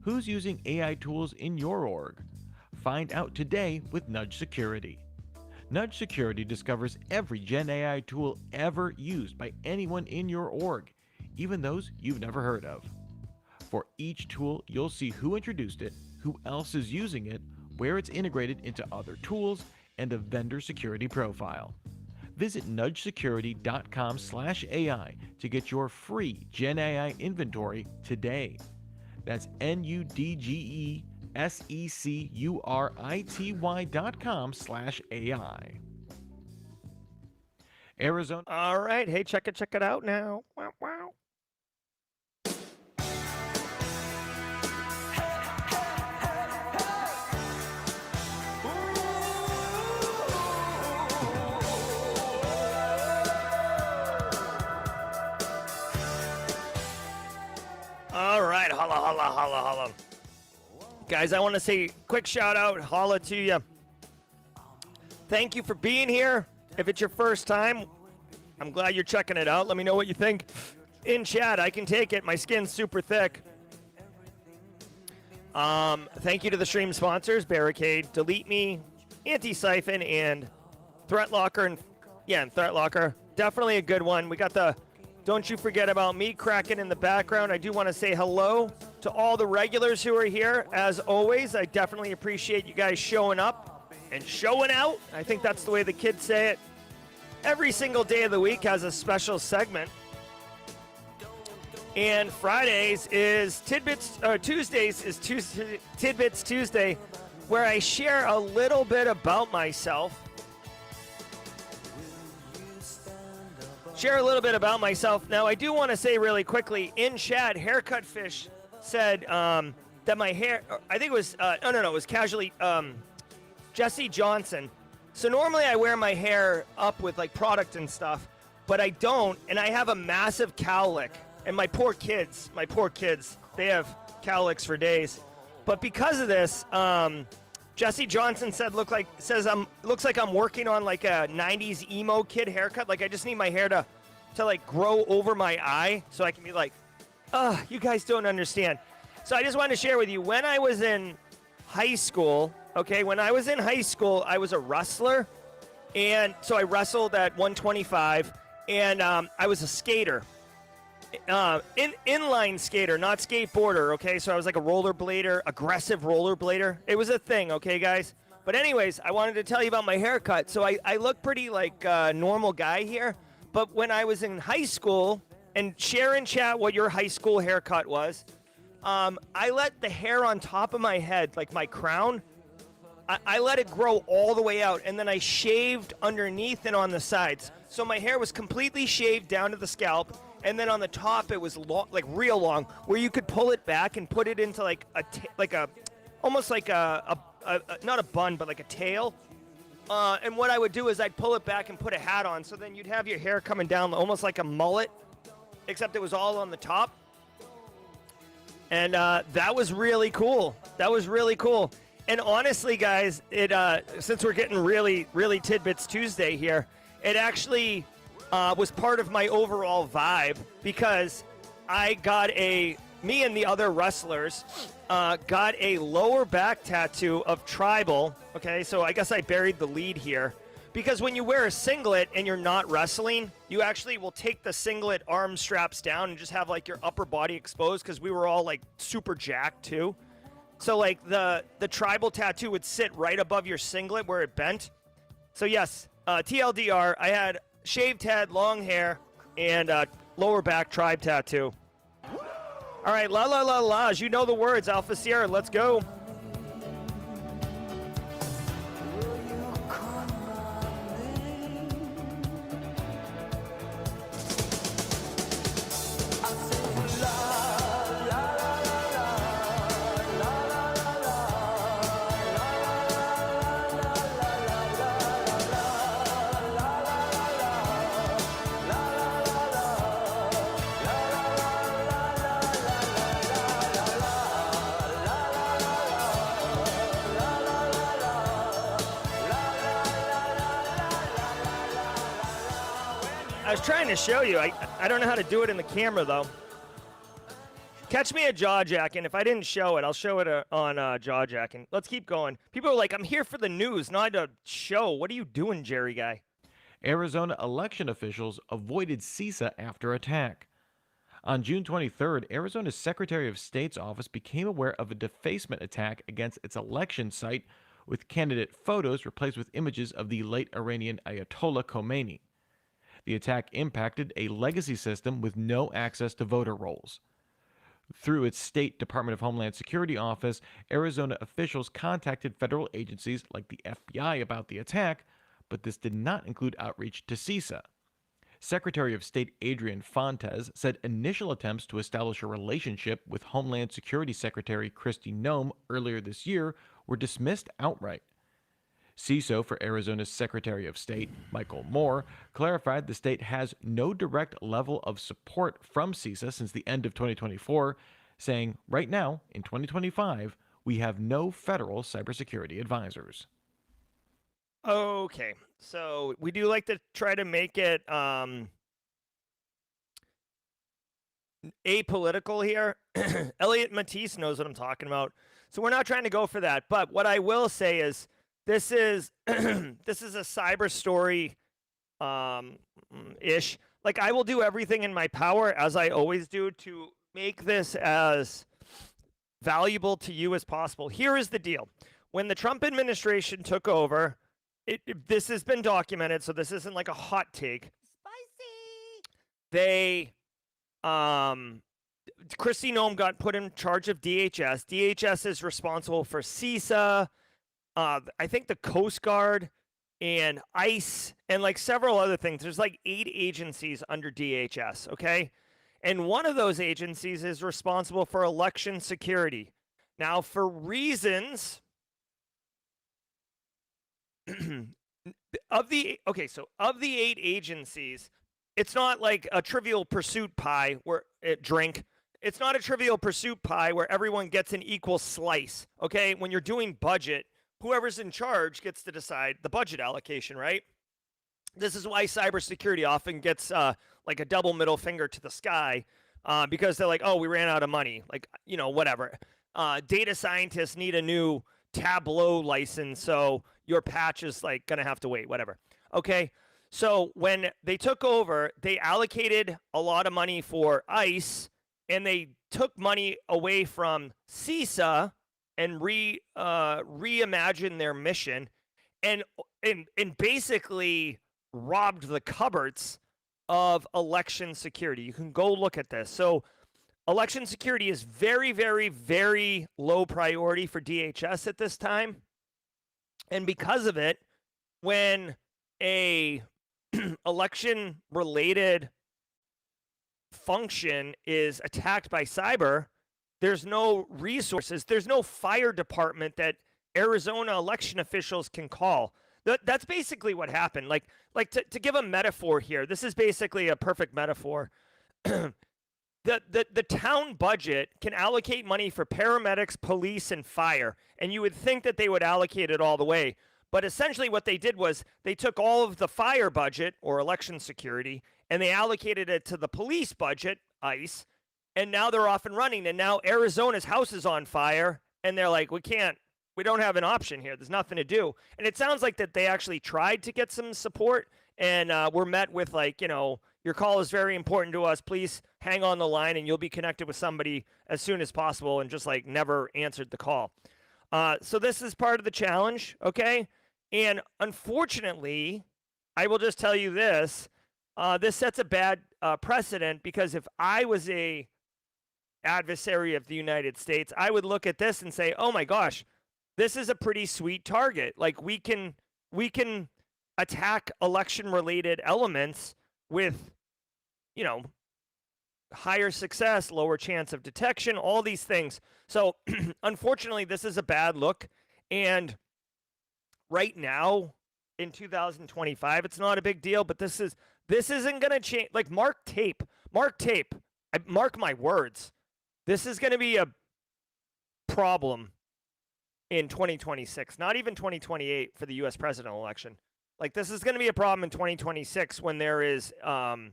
Who's using AI tools in your org? Find out today with Nudge Security. Nudge Security discovers every Gen AI tool ever used by anyone in your org, even those you've never heard of. For each tool, you'll see who introduced it, who else is using it, where it's integrated into other tools, and a vendor security profile. Visit nudgesecurity.com/AI to get your free Gen AI inventory today. That's nudgesecurity.com/AI. Arizona. All right. Hey, check it out now. Wow, wow. All right, holla. Guys, I want to say quick shout out, holla to you. Thank you for being here. If it's your first time, I'm glad you're checking it out. Let me know what you think in chat. I can take it. My skin's super thick. Thank you to the stream sponsors, Barricade, Delete Me, Antisyphon, and ThreatLocker. And ThreatLocker. Definitely a good one. We got the Don't You Forget About Me cracking in the background. I do want to say hello to all the regulars who are here. As always, I definitely appreciate you guys showing up and showing out. I think that's the way the kids say it. Every single day of the week has a special segment. And Fridays is Tuesdays is Tidbits Tuesday, where I share a little bit about myself. Now, I do want to say really quickly, in chat, Haircut Fish said that my hair, I think it was, it was casually, Jesse Johnson. So normally I wear my hair up with like product and stuff, but I don't, and I have a massive cowlick. And my poor kids, they have cowlicks for days. But because of this, Jesse Johnson looks like I'm working on like a 90s emo kid haircut. Like I just need my hair to like grow over my eye so I can be like, you guys don't understand. So I just wanted to share with you, when I was in high school, I was a wrestler. And so I wrestled at 125, and I was a skater. Inline skater, not skateboarder, okay? So I was like a rollerblader, aggressive rollerblader. It was a thing, okay, guys? But anyways, I wanted to tell you about my haircut. So I look pretty like a normal guy here. But when I was in high school, and share in chat what your high school haircut was, I let the hair on top of my head, like my crown, I let it grow all the way out. And then I shaved underneath and on the sides. So my hair was completely shaved down to the scalp. And then on the top, it was long, like real long, where you could pull it back and put it into like almost like a not a bun, but like a tail. And what I would do is I'd pull it back and put a hat on. So then you'd have your hair coming down almost like a mullet, except it was all on the top. And that was really cool. That was really cool. And honestly, guys, it since we're getting really Tidbits Tuesday here, it actually was part of my overall vibe because I got me and the other wrestlers got a lower back tattoo of tribal. Okay, so I guess I buried the lead here. Because when you wear a singlet and you're not wrestling, you actually will take the singlet arm straps down and just have like your upper body exposed because we were all like super jacked too. So like the tribal tattoo would sit right above your singlet where it bent. So yes, TLDR, I had shaved head, long hair, and lower back tribe tattoo. All right, la la la la, you know the words, Alpha Sierra, let's go. I was trying to show you. I don't know how to do it in the camera, though. Catch me at Jawjacking. If I didn't show it, I'll show it on Jawjacking. Let's keep going. People are like, I'm here for the news, not a show. What are you doing, Jerry guy? Arizona election officials avoided CISA after attack. On June 23rd, Arizona's Secretary of State's office became aware of a defacement attack against its election site, with candidate photos replaced with images of the late Iranian Ayatollah Khomeini. The attack impacted a legacy system with no access to voter rolls. Through its State Department of Homeland Security office, Arizona officials contacted federal agencies like the FBI about the attack, but this did not include outreach to CISA. Secretary of State Adrian Fontes said initial attempts to establish a relationship with Homeland Security Secretary Kristi Noem earlier this year were dismissed outright. CISO for Arizona's Secretary of State, Michael Moore, clarified the state has no direct level of support from CISA since the end of 2024, saying, right now, in 2025, we have no federal cybersecurity advisors. Okay, so we do like to try to make it apolitical here. Elliot Matisse knows what I'm talking about. So we're not trying to go for that. But what I will say is this is this is a cyber story ish. Like, I will do everything in my power, as I always do, to make this as valuable to you as possible. Here is the deal. When the Trump administration took over, this has been documented, so this isn't like a hot take. Spicy! They, Kristi Noem got put in charge of DHS. DHS is responsible for CISA, I think the Coast Guard, and ICE, and like several other things. There's like 8 agencies under DHS, okay? And one of those agencies is responsible for election security. Now, for reasons of the 8 agencies, it's not like a Trivial Pursuit pie where it's not a Trivial Pursuit pie where everyone gets an equal slice, okay? When you're doing budget, whoever's in charge gets to decide the budget allocation, right? This is why cybersecurity often gets like a double middle finger to the sky because they're like, oh, we ran out of money. Like, you know, whatever. Data scientists need a new Tableau license, so your patch is like going to have to wait, whatever. Okay, so when they took over, they allocated a lot of money for ICE, and they took money away from CISA and reimagined their mission, and basically robbed the cupboards of election security. You can go look at this. So election security is very, very, very low priority for DHS at this time. And because of it, when a election-related function is attacked by cyber, there's no resources. There's no fire department that Arizona election officials can call. That's basically what happened. Like to give a metaphor here, this is basically a perfect metaphor. the town budget can allocate money for paramedics, police, and fire, and you would think that they would allocate it all the way. But essentially, what they did was they took all of the fire budget or election security and they allocated it to the police budget, ICE, and now they're off and running. And now Arizona's house is on fire, and they're like, we don't have an option here. There's nothing to do. And it sounds like that they actually tried to get some support and were met with like, your call is very important to us. Please hang on the line and you'll be connected with somebody as soon as possible, and just like never answered the call. So this is part of the challenge, okay? And unfortunately, I will just tell you this. This sets a bad precedent, because if I was a adversary of the United States, I would look at this and say, oh my gosh, this is a pretty sweet target. Like we can attack election-related elements with, higher success, lower chance of detection, all these things. So unfortunately, this is a bad look. And right now in 2025, it's not a big deal, but this isn't going to change. Like mark my words. This is going to be a problem in 2026, not even 2028 for the US presidential election. Like this is going to be a problem in 2026 when there is, again,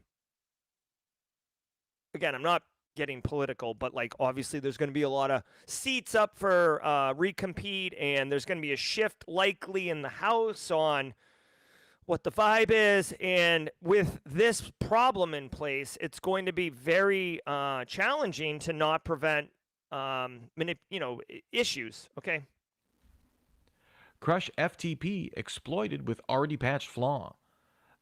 I'm not getting political, but like obviously there's going to be a lot of seats up for recompete, and there's going to be a shift likely in the House on what the vibe is. And with this problem in place, it's going to be very challenging to not prevent issues. Okay. CrushFTP exploited with already patched flaw.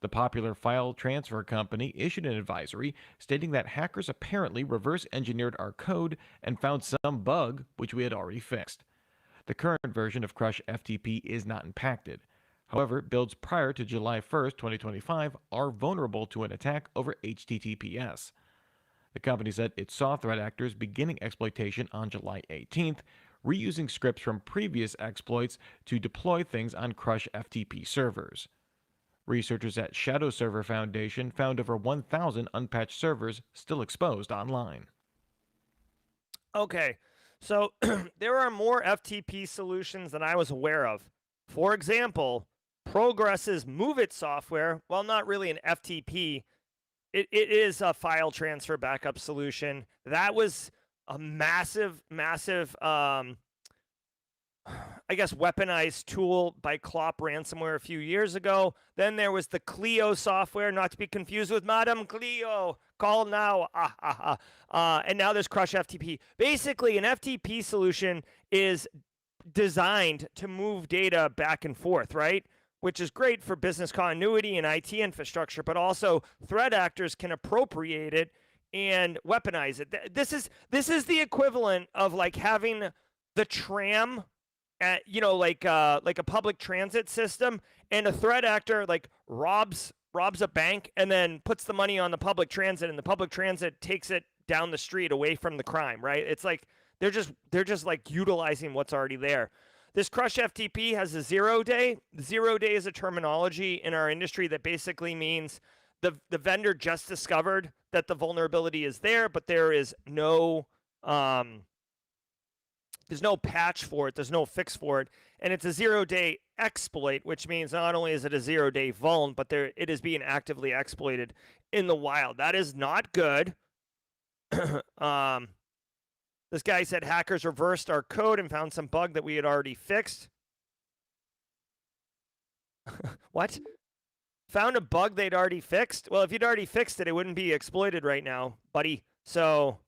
The popular file transfer company issued an advisory stating that hackers apparently reverse engineered our code and found some bug which we had already fixed. The current version of CrushFTP is not impacted. However, builds prior to July 1st, 2025 are vulnerable to an attack over HTTPS. The company said it saw threat actors beginning exploitation on July 18th, reusing scripts from previous exploits to deploy things on CrushFTP servers. Researchers at Shadow Server Foundation found over 1,000 unpatched servers still exposed online. Okay, so there are more FTP solutions than I was aware of. For example, Progress's Move It software, while not really an FTP, it is a file transfer backup solution. That was a massive, weaponized tool by Clop ransomware a few years ago. Then there was the Clio software, not to be confused with Madame Clio. Call now. And now there's CrushFTP. Basically, an FTP solution is designed to move data back and forth, right? Which is great for business continuity and IT infrastructure, but also threat actors can appropriate it and weaponize it. This is the equivalent of like having the tram at, like a public transit system, and a threat actor like robs a bank and then puts the money on the public transit, and the public transit takes it down the street away from the crime, right? It's like they're just like utilizing what's already there. This CrushFTP has a 0 day. 0 day is a terminology in our industry that basically means the vendor just discovered that the vulnerability is there, but there is no there's no patch for it, there's no fix for it, and it's a 0 day exploit, which means not only is it a 0 day vuln, but it is being actively exploited in the wild. That is not good. This guy said hackers reversed our code and found some bug that we had already fixed. What? Found a bug they'd already fixed? Well, if you'd already fixed it, it wouldn't be exploited right now, buddy. So,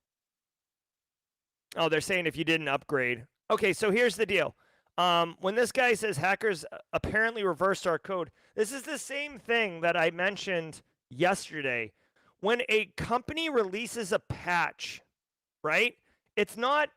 oh, they're saying if you didn't upgrade. Okay, so here's the deal. When this guy says hackers apparently reversed our code, this is the same thing that I mentioned yesterday. When a company releases a patch, right? It's not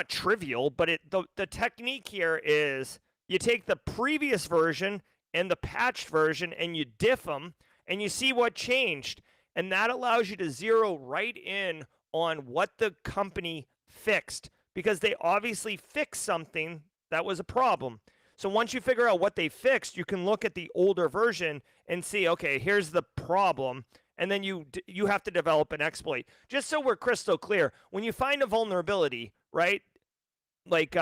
trivial, but the technique here is you take the previous version and the patched version and you diff them and you see what changed, and that allows you to zero right in on what the company fixed, because they obviously fixed something that was a problem. So once you figure out what they fixed, you can look at the older version and see, okay, here's the problem, and then you have to develop an exploit. Just so we're crystal clear, when you find a vulnerability, right? Like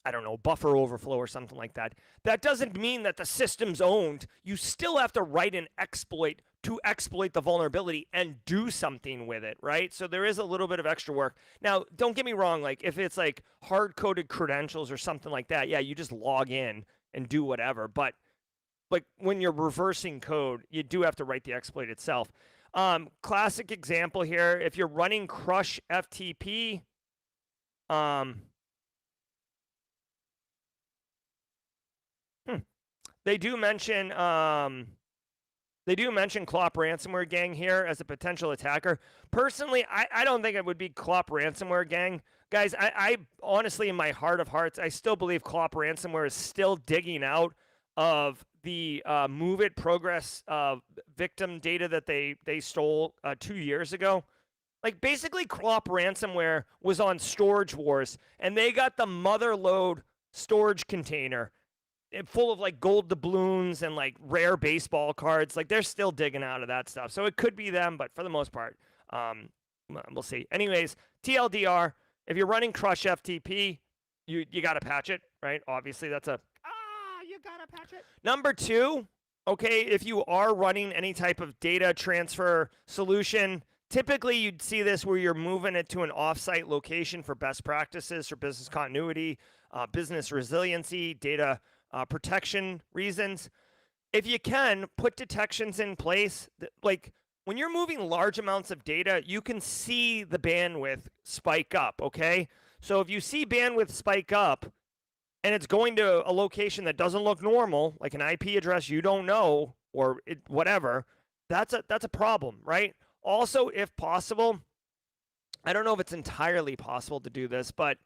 I don't know, buffer overflow or something like that. That doesn't mean that the system's owned. You still have to write an exploit to exploit the vulnerability and do something with it, right? So there is a little bit of extra work. Now, don't get me wrong, like if it's like hard-coded credentials or something like that, yeah, you just log in and do whatever. But like when you're reversing code, you do have to write the exploit itself. Classic example here, if you're running CrushFTP, they do mention Clop Ransomware Gang here as a potential attacker. Personally, I don't think it would be Clop Ransomware Gang. Guys, I honestly, in my heart of hearts, I still believe Clop Ransomware is still digging out of the Move It Progress victim data that they stole 2 years ago. Like, basically, Clop Ransomware was on Storage Wars, and they got the motherload storage container full of like gold doubloons and like rare baseball cards. Like they're still digging out of that stuff. So it could be them, but for the most part, we'll see. Anyways, TLDR, if you're running CrushFTP, you got to patch it, right? Obviously, that's you got to patch it. Number 2, okay, if you are running any type of data transfer solution, typically you'd see this where you're moving it to an offsite location for best practices, for business continuity, business resiliency, data protection reasons. If you can, put detections in place. Like when you're moving large amounts of data, you can see the bandwidth spike up, okay? So if you see bandwidth spike up and it's going to a location that doesn't look normal, like an IP address you don't know or whatever, that's a problem, right? Also, if possible, I don't know if it's entirely possible to do this, but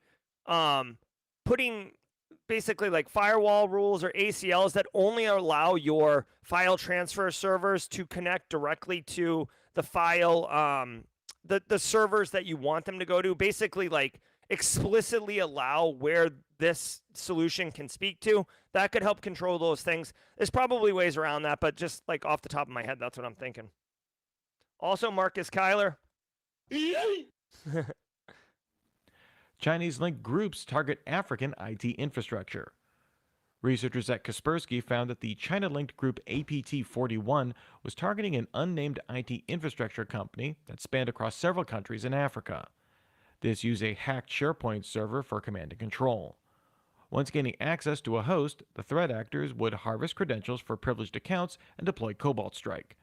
putting basically like firewall rules or ACLs that only allow your file transfer servers to connect directly to the file, the servers that you want them to go to, basically like explicitly allow where this solution can speak to. That could help control those things. There's probably ways around that, but just like off the top of my head, that's what I'm thinking. Also, Marcus Kyler. Chinese-linked groups target African IT infrastructure. Researchers at Kaspersky found that the China-linked group APT41 was targeting an unnamed IT infrastructure company that spanned across several countries in Africa. This used a hacked SharePoint server for command and control. Once gaining access to a host, the threat actors would harvest credentials for privileged accounts and deploy Cobalt Strike.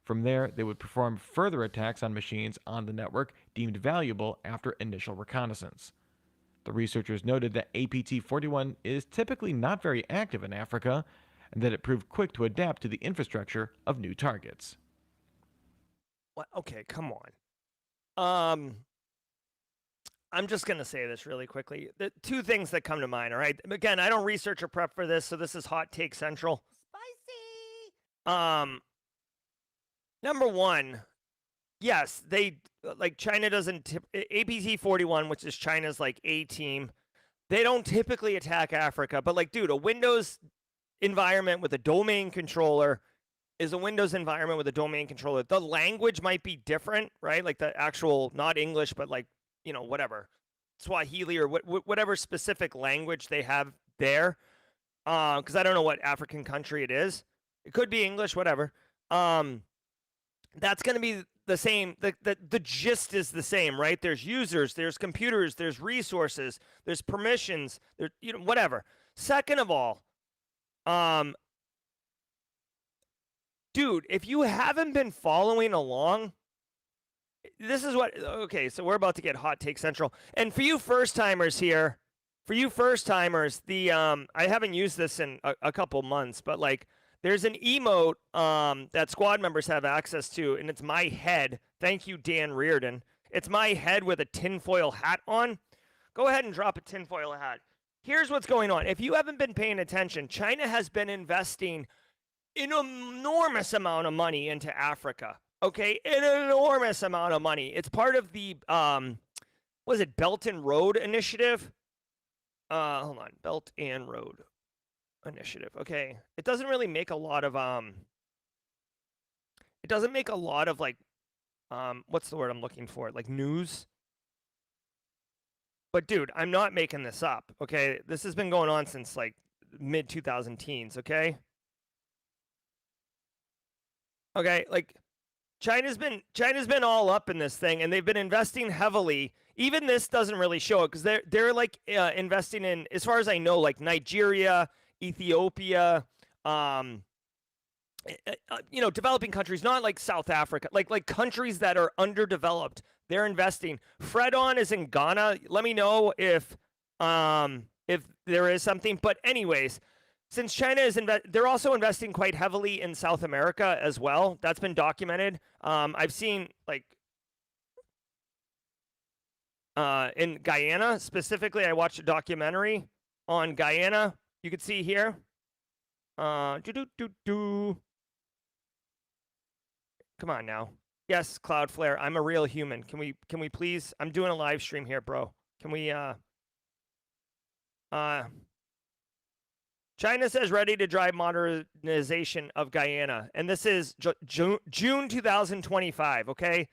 From there, they would perform further attacks on machines on the network deemed valuable after initial reconnaissance. The researchers noted that APT41 is typically not very active in Africa, and that it proved quick to adapt to the infrastructure of new targets. What? Okay, come on. I'm just going to say this really quickly. The 2 things that come to mind, all right? Again, I don't research or prep for this, so this is Hot Take Central. Spicy! Number 1, yes, they like China doesn't APT41, which is China's like A team. They don't typically attack Africa, but like, dude, a Windows environment with a domain controller is a Windows environment with a domain controller. The language might be different, right? Like the actual, not English, but like, you know, whatever, Swahili or whatever specific language they have there. Because I don't know what African country it is. It could be English, whatever. That's going to be the same. The gist is the same, right? There's users, there's computers, there's resources, there's permissions, there, you know, whatever. Second of all, dude, if you haven't been following along, this is what, okay, so we're about to get Hot Take Central. And for you first timers here, I haven't used this in a couple months, but like, there's an emote that squad members have access to, and it's my head. Thank you, Dan Reardon. It's my head with a tinfoil hat on. Go ahead and drop a tinfoil hat. Here's what's going on. If you haven't been paying attention, China has been investing an enormous amount of money into Africa. Okay, an enormous amount of money. It's part of the, was it Belt and Road Initiative? Hold on, Belt and Road Initiative. Okay, it doesn't really make a lot of it doesn't make a lot of like, what's the word I'm looking for? Like news. But dude, I'm not making this up. Okay, this has been going on since like mid 2000 teens. Okay. Okay, like China's been all up in this thing, and they've been investing heavily. Even this doesn't really show it because they're like investing in, as far as I know, like Nigeria, Ethiopia, developing countries, not like South Africa, like countries that are underdeveloped. They're investing. Fredon is in Ghana. Let me know if there is something. But anyways, since China is they're also investing quite heavily in South America as well. That's been documented. I've seen like in Guyana specifically. I watched a documentary on Guyana. You can see here. Come on now. Yes, Cloudflare. I'm a real human. Can we please? I'm doing a live stream here, bro. Can we China says ready to drive modernization of Guyana, and this is June 2025. Okay,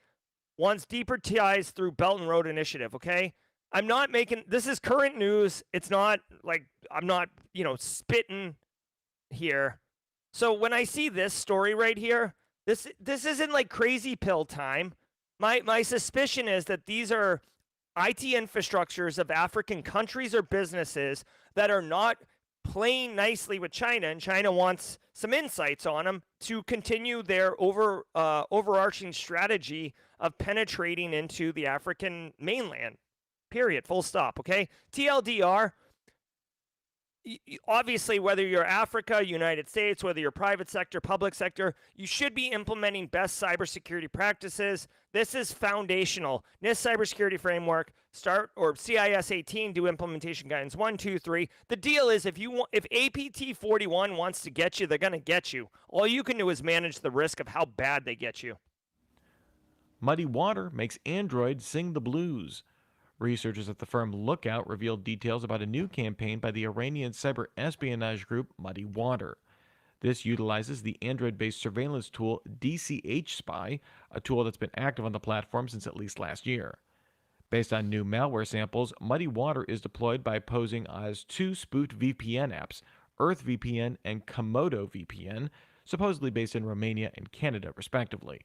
wants deeper ties through Belt and Road Initiative. Okay, I'm not making this is current news. It's not like I'm not spitting here. So when I see this story right here, this isn't like crazy pill time. My suspicion is that these are IT infrastructures of African countries or businesses that are not playing nicely with China, and China wants some insights on them to continue their overarching strategy of penetrating into the African mainland. Period. Full stop. Okay. TLDR. Obviously, whether you're Africa, United States, whether you're private sector, public sector, you should be implementing best cybersecurity practices. This is foundational. NIST cybersecurity framework, start, or CIS 18, do implementation guidance 1, 2, 3. The deal is if APT 41 wants to get you, they're going to get you. All you can do is manage the risk of how bad they get you. Muddy water makes Android sing the blues. Researchers at the firm Lookout revealed details about a new campaign by the Iranian cyber espionage group Muddy Water. This utilizes the Android-based surveillance tool DCH Spy, a tool that's been active on the platform since at least last year. Based on new malware samples, Muddy Water is deployed by posing as two spoofed VPN apps, EarthVPN and Komodo VPN, supposedly based in Romania and Canada, respectively.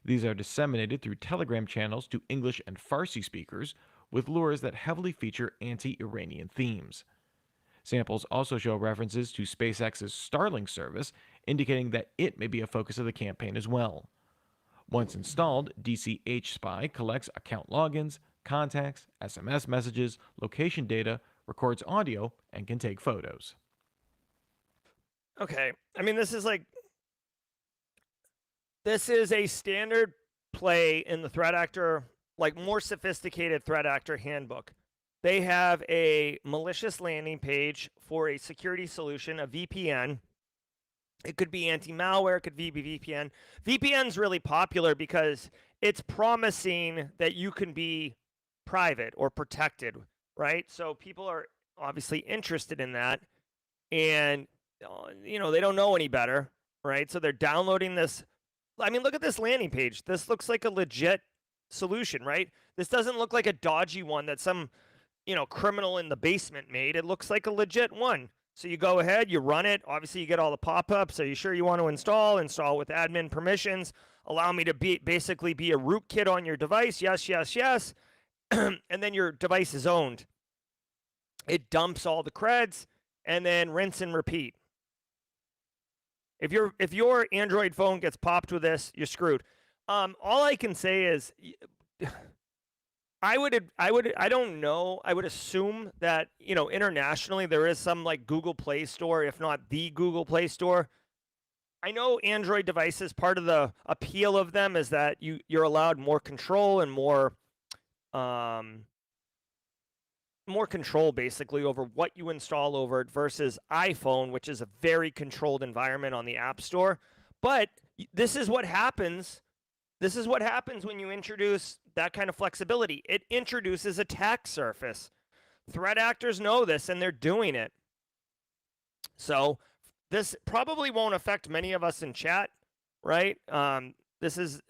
These are disseminated through Telegram channels to English and Farsi speakers, with lures that heavily feature anti-Iranian themes. Samples also show references to SpaceX's Starlink service, indicating that it may be a focus of the campaign as well. Once installed, DCH Spy collects account logins, contacts, SMS messages, location data, records audio, and can take photos. Okay. I mean, this is a standard play in the threat actor, like more sophisticated threat actor handbook. They have a malicious landing page for a security solution, a VPN. It could be anti-malware, it could be VPN. VPN's really popular because it's promising that you can be private or protected, right? So people are obviously interested in that, and they don't know any better, right? So they're downloading this. I mean, look at this landing page. This looks like a legit solution, right? This doesn't look like a dodgy one that some, criminal in the basement made. It looks like a legit one. So you go ahead, you run it. Obviously, you get all the pop-ups. Are you sure you want to install? Install with admin permissions. Allow me to basically be a rootkit on your device. Yes, yes, yes. And then your device is owned. It dumps all the creds, and then rinse and repeat. If your Android phone gets popped with this, you're screwed. All I can say is, I don't know. I would assume that internationally there is some like Google Play Store, if not the Google Play Store. I know Android devices. Part of the appeal of them is that you're allowed more control and more control basically over what you install over it versus iPhone, which is a very controlled environment on the App Store. But this is what happens. This is what happens when you introduce that kind of flexibility. It introduces attack surface. Threat actors know this, and they're doing it. So this probably won't affect many of us in chat. right? This is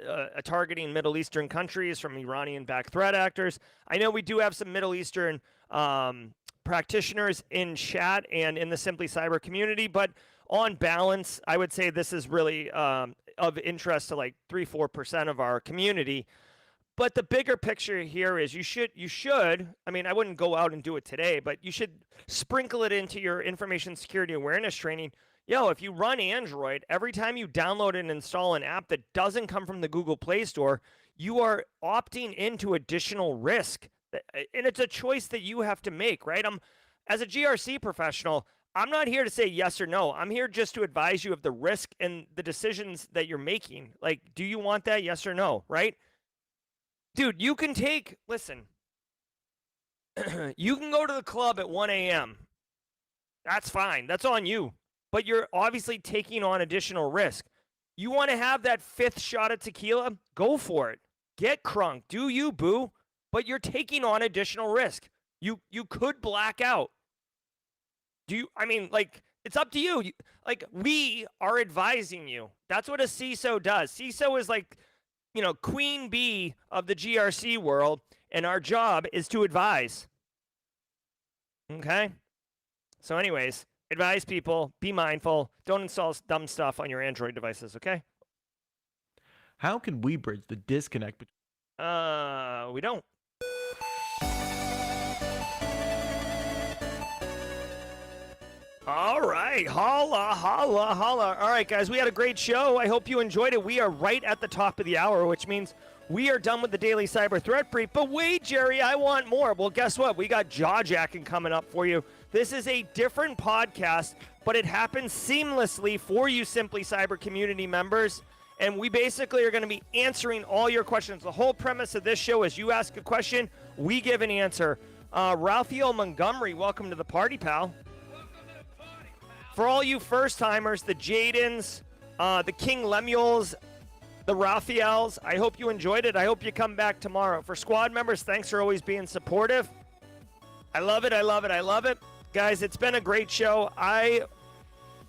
targeting Middle Eastern countries from Iranian-backed threat actors. I know we do have some Middle Eastern practitioners in chat and in the Simply Cyber community, but on balance, I would say this is really of interest to like 3-4% of our community. But the bigger picture here is you should, I mean, I wouldn't go out and do it today, but you should sprinkle it into your information security awareness training. Yo, if you run Android, every time you download and install an app that doesn't come from the Google Play Store, you are opting into additional risk. And it's a choice that you have to make, right? As a GRC professional, I'm not here to say yes or no. I'm here just to advise you of the risk and the decisions that you're making. Like, do you want that? Yes or no, right? Dude, you can listen, you can go to the club at 1 a.m. That's fine. That's on you. But you're obviously taking on additional risk. You want to have that 5th shot of tequila? Go for it. Get crunk. Do you, boo? But you're taking on additional risk. You could black out. It's up to you. We are advising you. That's what a CISO does. CISO is like, queen bee of the GRC world, and our job is to advise. Okay? So anyways, advise people, be mindful, don't install dumb stuff on your Android devices, okay? How can we bridge the disconnect between... We don't. All right, holla, holla, holla. All right, guys, we had a great show. I hope you enjoyed it. We are right at the top of the hour, which means we are done with the daily cyber threat brief. But wait, Jerry, I want more. Well, guess what? We got Jawjacking coming up for you. This is a different podcast, but it happens seamlessly for you Simply Cyber community members. And we basically are going to be answering all your questions. The whole premise of this show is you ask a question, we give an answer. Ralphio Montgomery, welcome to the party, pal. For all you first-timers, the Jadens, the King Lemuels, the Raphaels, I hope you enjoyed it. I hope you come back tomorrow. For squad members, thanks for always being supportive. I love it, I love it, I love it. Guys, it's been a great show. I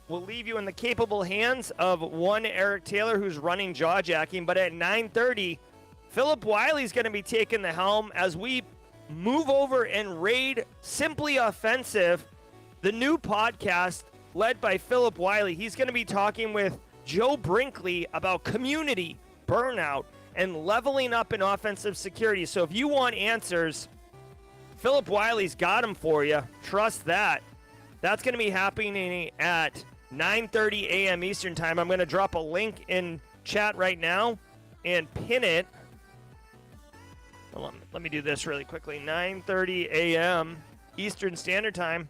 will leave you in the capable hands of one Eric Taylor who's running Jawjacking, but at 9:30, Philip Wiley's going to be taking the helm as we move over and raid Simply Offensive, the new podcast led by Philip Wiley. He's going to be talking with Joe Brinkley about community, burnout, and leveling up in offensive security. So if you want answers, Philip Wiley's got them for you. Trust that. That's going to be happening at 9:30 a.m. Eastern Time. I'm going to drop a link in chat right now and pin it. Hold on, let me do this really quickly. 9:30 a.m. Eastern Standard Time.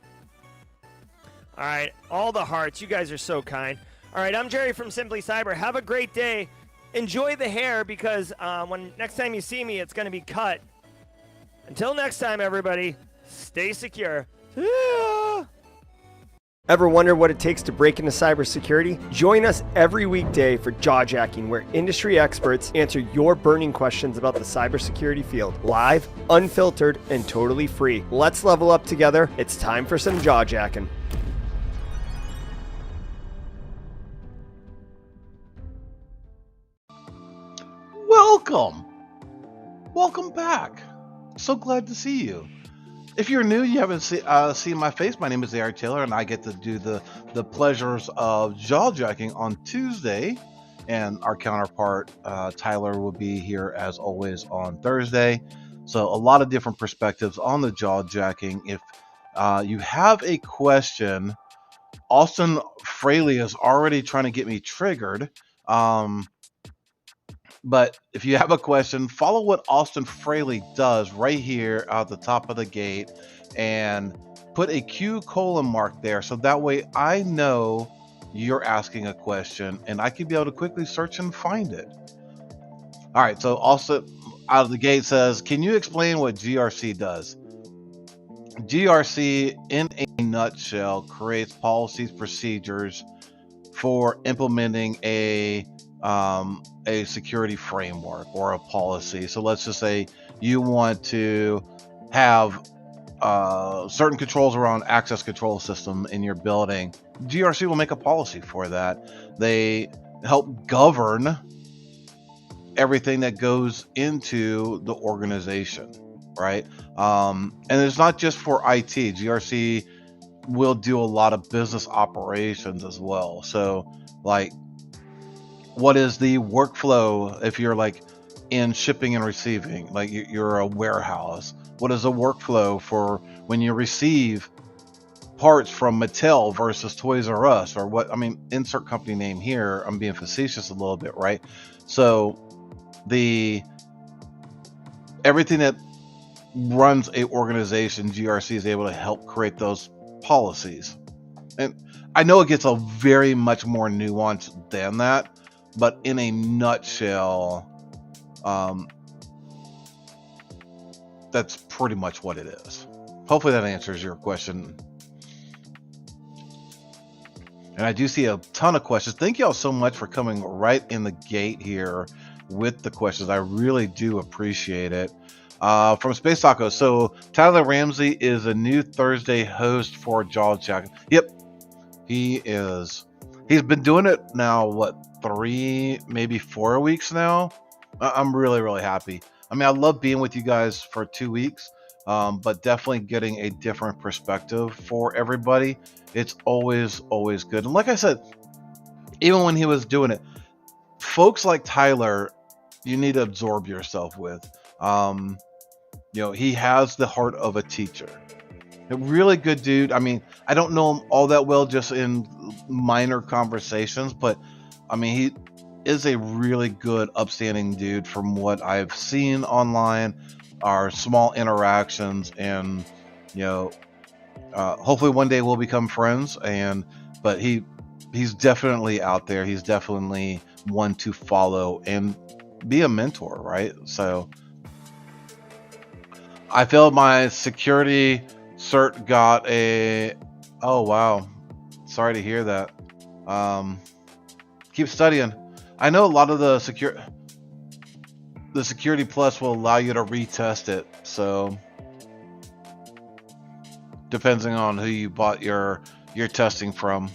All right, all the hearts. You guys are so kind. All right, I'm Jerry from Simply Cyber. Have a great day. Enjoy the hair because when next time you see me, it's going to be cut. Until next time, everybody, stay secure. Yeah. Ever wonder what it takes to break into cybersecurity? Join us every weekday for Jawjacking, where industry experts answer your burning questions about the cybersecurity field. Live, unfiltered, and totally free. Let's level up together. It's time for some Jawjacking. Welcome back. So glad to see you. If you're new, you haven't seen my face, my name is Eric Taylor, and I get to do the pleasures of Jawjacking on Tuesday, and our counterpart Tyler will be here as always on Thursday. So a lot of different perspectives on the Jawjacking. If you have a question, Austin Fraley is already trying to get me triggered. But if you have a question, follow what Austin Fraley does right here at the top of the gate and put a Q : mark there. So that way I know you're asking a question and I can be able to quickly search and find it. All right. So Austin out of the gate says, can you explain what GRC does? GRC in a nutshell creates policies, procedures for implementing a security framework or a policy. So let's just say you want to have certain controls around access control system in your building. GRC will make a policy for that. They help govern everything that goes into the organization, right? And it's not just for IT. GRC will do a lot of business operations as well. So, like, what is the workflow if you're like in shipping and receiving, like you're a warehouse? What is the workflow for when you receive parts from Mattel versus Toys R Us, or what? I mean, insert company name here. I'm being facetious a little bit, right? So the everything that runs a organization, GRC is able to help create those policies. And I know it gets a very much more nuanced than that, but in a nutshell, that's pretty much what it is. Hopefully that answers your question. And I do see a ton of questions. Thank you all so much for coming right in the gate here with the questions. I really do appreciate it. From Space Taco, so Tyler Ramsey is a new Thursday host for Jawjacking. Yep, he is. He's been doing it now, what, 3, maybe 4 weeks now? I'm really, really happy. I mean, I love being with you guys for 2 weeks, but definitely getting a different perspective for everybody. It's always, always good. And like I said, even when he was doing it, folks like Tyler, you need to absorb yourself with. He has the heart of a teacher. A really good dude. I mean, I don't know him all that well, just in minor conversations, but I mean, he is a really good, upstanding dude from what I've seen online, our small interactions, and hopefully one day we'll become friends. But he's definitely out there. He's definitely one to follow and be a mentor, right? So I failed my security cert, got a... Oh, wow. Sorry to hear that. Keep studying. I know a lot of the Security Plus will allow you to retest it. So depending on who you bought your testing from.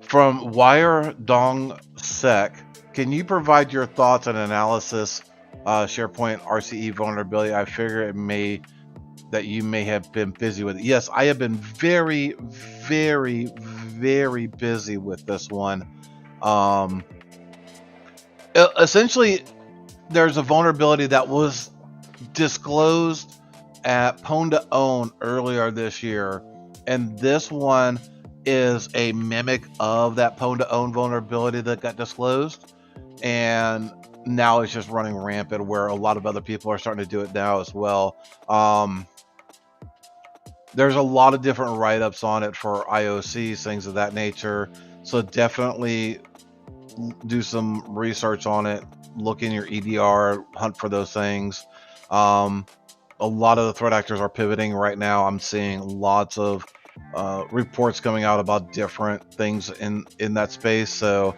From Wire Dong Sec, can you provide your thoughts and analysis SharePoint RCE vulnerability? I figure that you may have been busy with it. Yes, I have been very, very, very busy with this one. Essentially, there's a vulnerability that was disclosed at Pwn2Own earlier this year, and this one is a mimic of that Pwn2Own vulnerability that got disclosed, and now it's just running rampant where a lot of other people are starting to do it now as well. There's a lot of different write-ups on it for IOCs, things of that nature. So definitely do some research on it. Look in your EDR, hunt for those things. A lot of the threat actors are pivoting right now. I'm seeing lots of reports coming out about different things in that space. So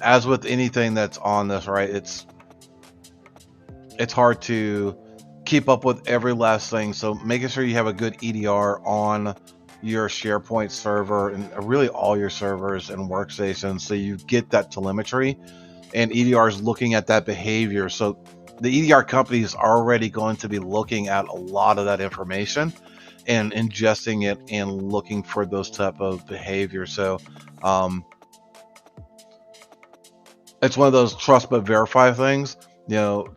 as with anything that's on this, right, it's hard to keep up with every last thing. So making sure you have a good EDR on your SharePoint server and really all your servers and workstations, so you get that telemetry, and EDR is looking at that behavior. So the EDR company is already going to be looking at a lot of that information and ingesting it and looking for those type of behaviors. So it's one of those trust but verify things.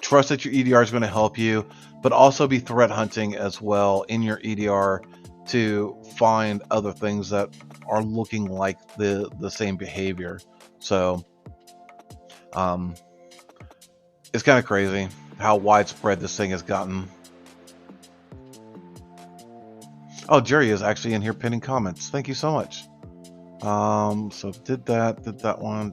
Trust that your EDR is going to help you, but also be threat hunting as well in your EDR to find other things that are looking like the same behavior. So it's kind of crazy how widespread this thing has gotten. Oh, Jerry is actually in here pinning comments. Thank you so much. So did that one.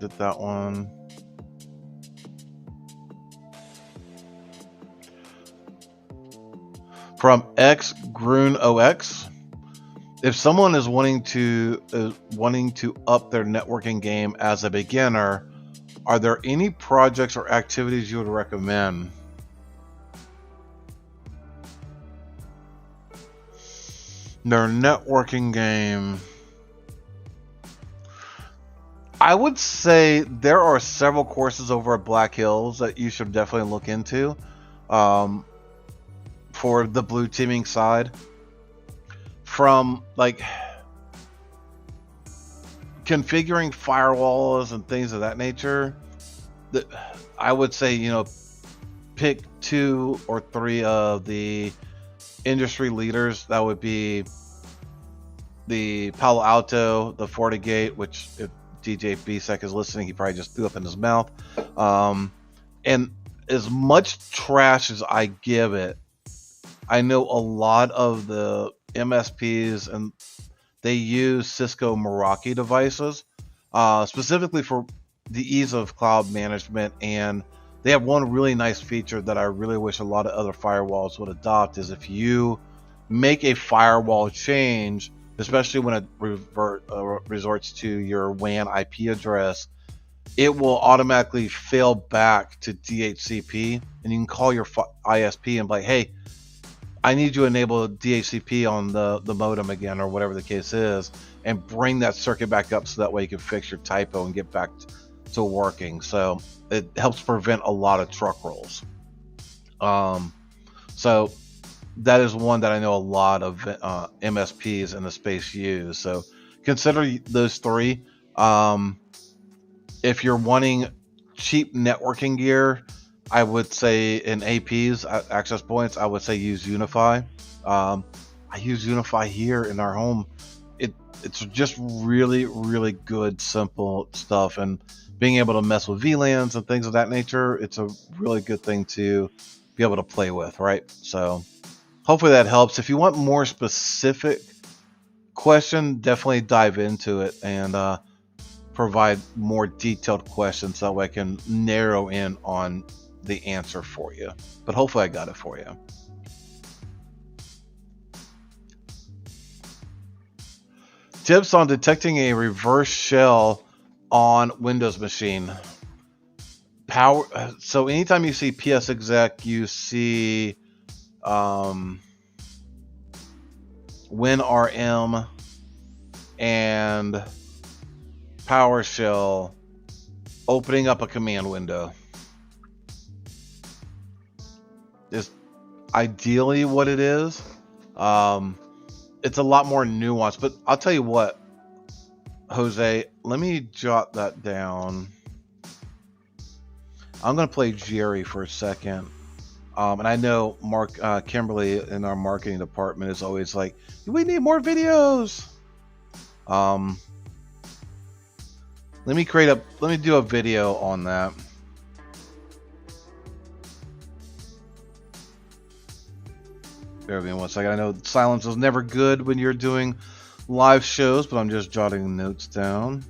From X Groon OX, if someone is wanting to up their networking game as a beginner, are there any projects or activities you would recommend? Their networking game. I would say there are several courses over at Black Hills that you should definitely look into for the blue teaming side. From like configuring firewalls and things of that nature, I would say, you know, pick 2 or 3 of the industry leaders. That would be the Palo Alto, the FortiGate, which if DJ BSEC is listening, he probably just threw up in his mouth. And as much trash as I give it, I know a lot of the MSPs and they use Cisco Meraki devices, specifically for the ease of cloud management. And they have one really nice feature that I really wish a lot of other firewalls would adopt, is if you make a firewall change, especially when it resorts to your WAN IP address, it will automatically fail back to DHCP, and you can call your ISP and be like, hey, I need you to enable DHCP on the modem again, or whatever the case is, and bring that circuit back up so that way you can fix your typo and get back to working. So it helps prevent a lot of truck rolls. So that is one that I know a lot of MSPs in the space use. So consider those 3. If you're wanting cheap networking gear, I would say in APs, access points, I would say use Unify. I use Unify here in our home. It's just really, really good, simple stuff. And being able to mess with VLANs and things of that nature, it's a really good thing to be able to play with, right? So hopefully that helps. If you want more specific question, definitely dive into it and provide more detailed questions so that way I can narrow in on the answer for you. But hopefully I got it for you. Tips on detecting a reverse shell on Windows machine. So anytime you see psexec, you see WinRM and PowerShell opening up a command window is ideally what it is. It's a lot more nuanced, but I'll tell you what, Jose, let me jot that down. I'm going to play Jerry for a second. And I know Kimberly in our marketing department is always like, we need more videos. Let me do a video on that. Bear with me 1 second. I know silence is never good when you're doing live shows, but I'm just jotting notes down.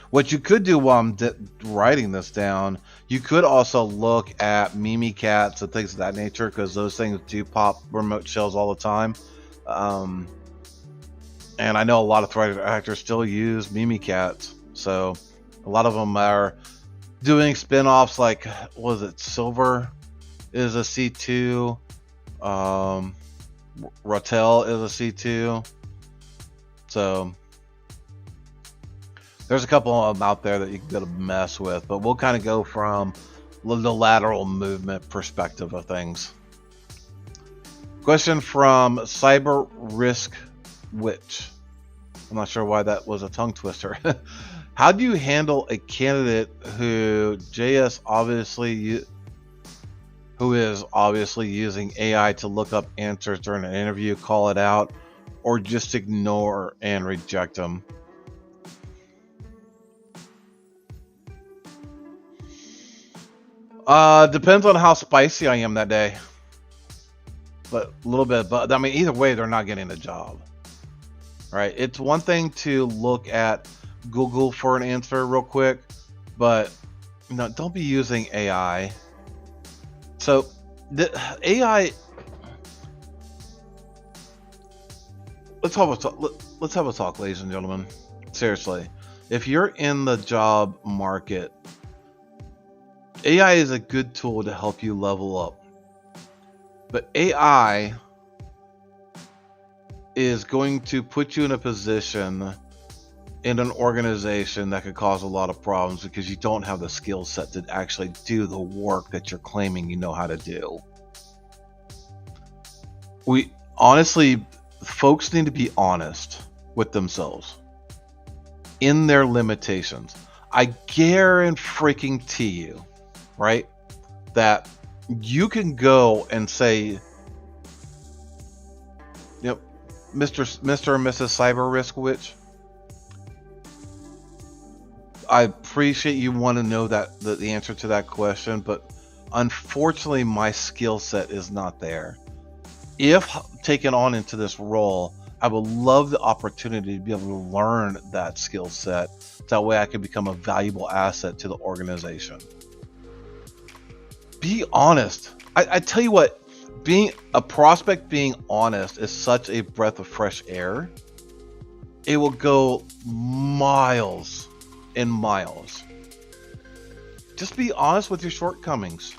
What you could do while I'm writing this down, you could also look at Mimikatz and things of that nature, because those things do pop remote shells all the time. And I know a lot of threat actors still use Mimikatz, so a lot of them are doing spin-offs like, what was it, Silver is a C2, Rotel is a C2, so there's a couple of them out there that you can go to mess with, but we'll kind of go from the lateral movement perspective of things. Question from Cyber Risk Witch. I'm not sure why that was a tongue twister. How do you handle a candidate who is obviously using AI to look up answers during an interview, call it out, or just ignore and reject them? Depends on how spicy I am that day. But a little bit, but I mean, either way, they're not getting the job. Right? It's one thing to look at Google for an answer real quick, but don't be using AI. So the AI, let's have a talk, ladies and gentlemen. Seriously, if you're in the job market, AI is a good tool to help you level up. But AI is going to put you in a position in an organization that could cause a lot of problems because you don't have the skill set to actually do the work that you're claiming you know how to do. We honestly, folks need to be honest with themselves in their limitations. I guarantee you, right, that you can go and say, yep, Mr. or Mrs. Cyber Risk Witch, I appreciate you want to know that the answer to that question, but unfortunately my skill set is not there. If taken on into this role, I would love the opportunity to be able to learn that skill set. That way I can become a valuable asset to the organization. Be honest. I tell you what, being a prospect, being honest is such a breath of fresh air. It will go miles and miles. Just be honest with your shortcomings.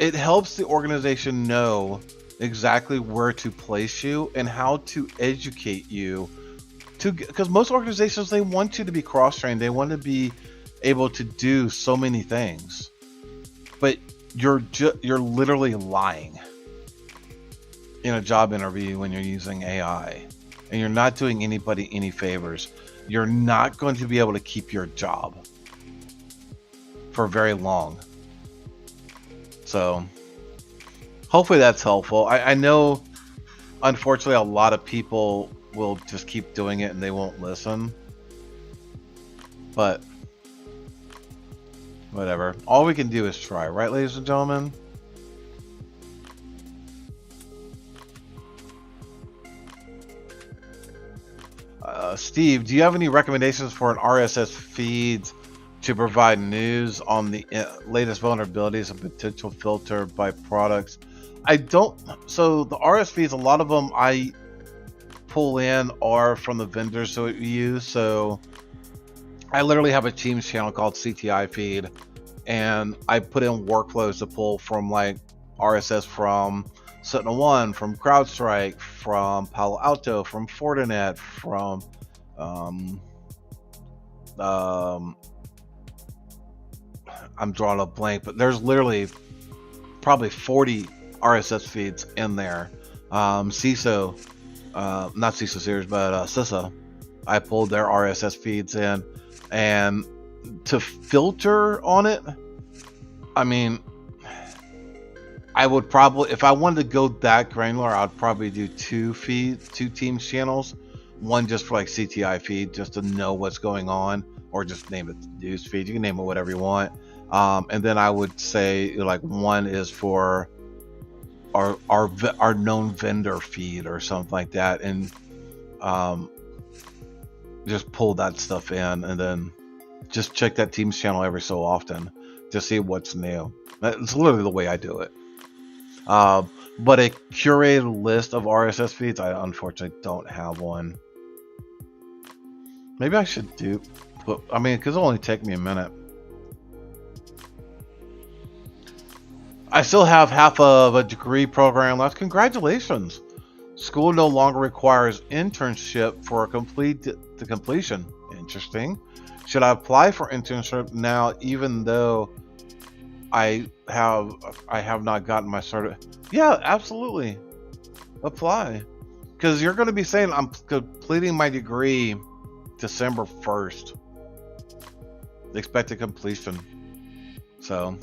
It helps the organization know exactly where to place you and how to educate you because most organizations, they want you to be cross-trained. They want to be able to do so many things, but you're literally lying in a job interview when you're using AI, and you're not doing anybody any favors. You're not going to be able to keep your job for very long. So hopefully that's helpful. I know, unfortunately, a lot of people will just keep doing it and they won't listen. But whatever. All we can do is try, right, ladies and gentlemen? Steve, do you have any recommendations for an RSS feed to provide news on the latest vulnerabilities and potential filter by products? I don't. So the RSS feeds, a lot of them I pull in are from the vendors that we use. So I literally have a Teams channel called CTI feed, and I put in workflows to pull from like RSS from SentinelOne, from CrowdStrike, from Palo Alto, from Fortinet, from I'm drawing a blank, but there's literally probably 40 RSS feeds in there. CISO, not CISO series, but CISA, I pulled their RSS feeds in, and to filter on it, I mean, I would probably, if I wanted to go that granular, I'd probably do two Teams channels. One just for like CTI feed, just to know what's going on, or just name it news feed. You can name it whatever you want. And then I would say like one is for our known vendor feed or something like that, and just pull that stuff in, and then just check that Teams channel every so often to see what's new. That's literally the way I do it. But a curated list of RSS feeds, I unfortunately don't have one. Maybe I should I mean, because it'll only take me a minute. I still have half of a degree program left. Congratulations. School no longer requires internship for the completion. Interesting. Should I apply for internship now, even though I have not gotten my certificate? Yeah, absolutely. Apply. Because you're going to be saying I'm completing my degree December 1st. Expected completion. So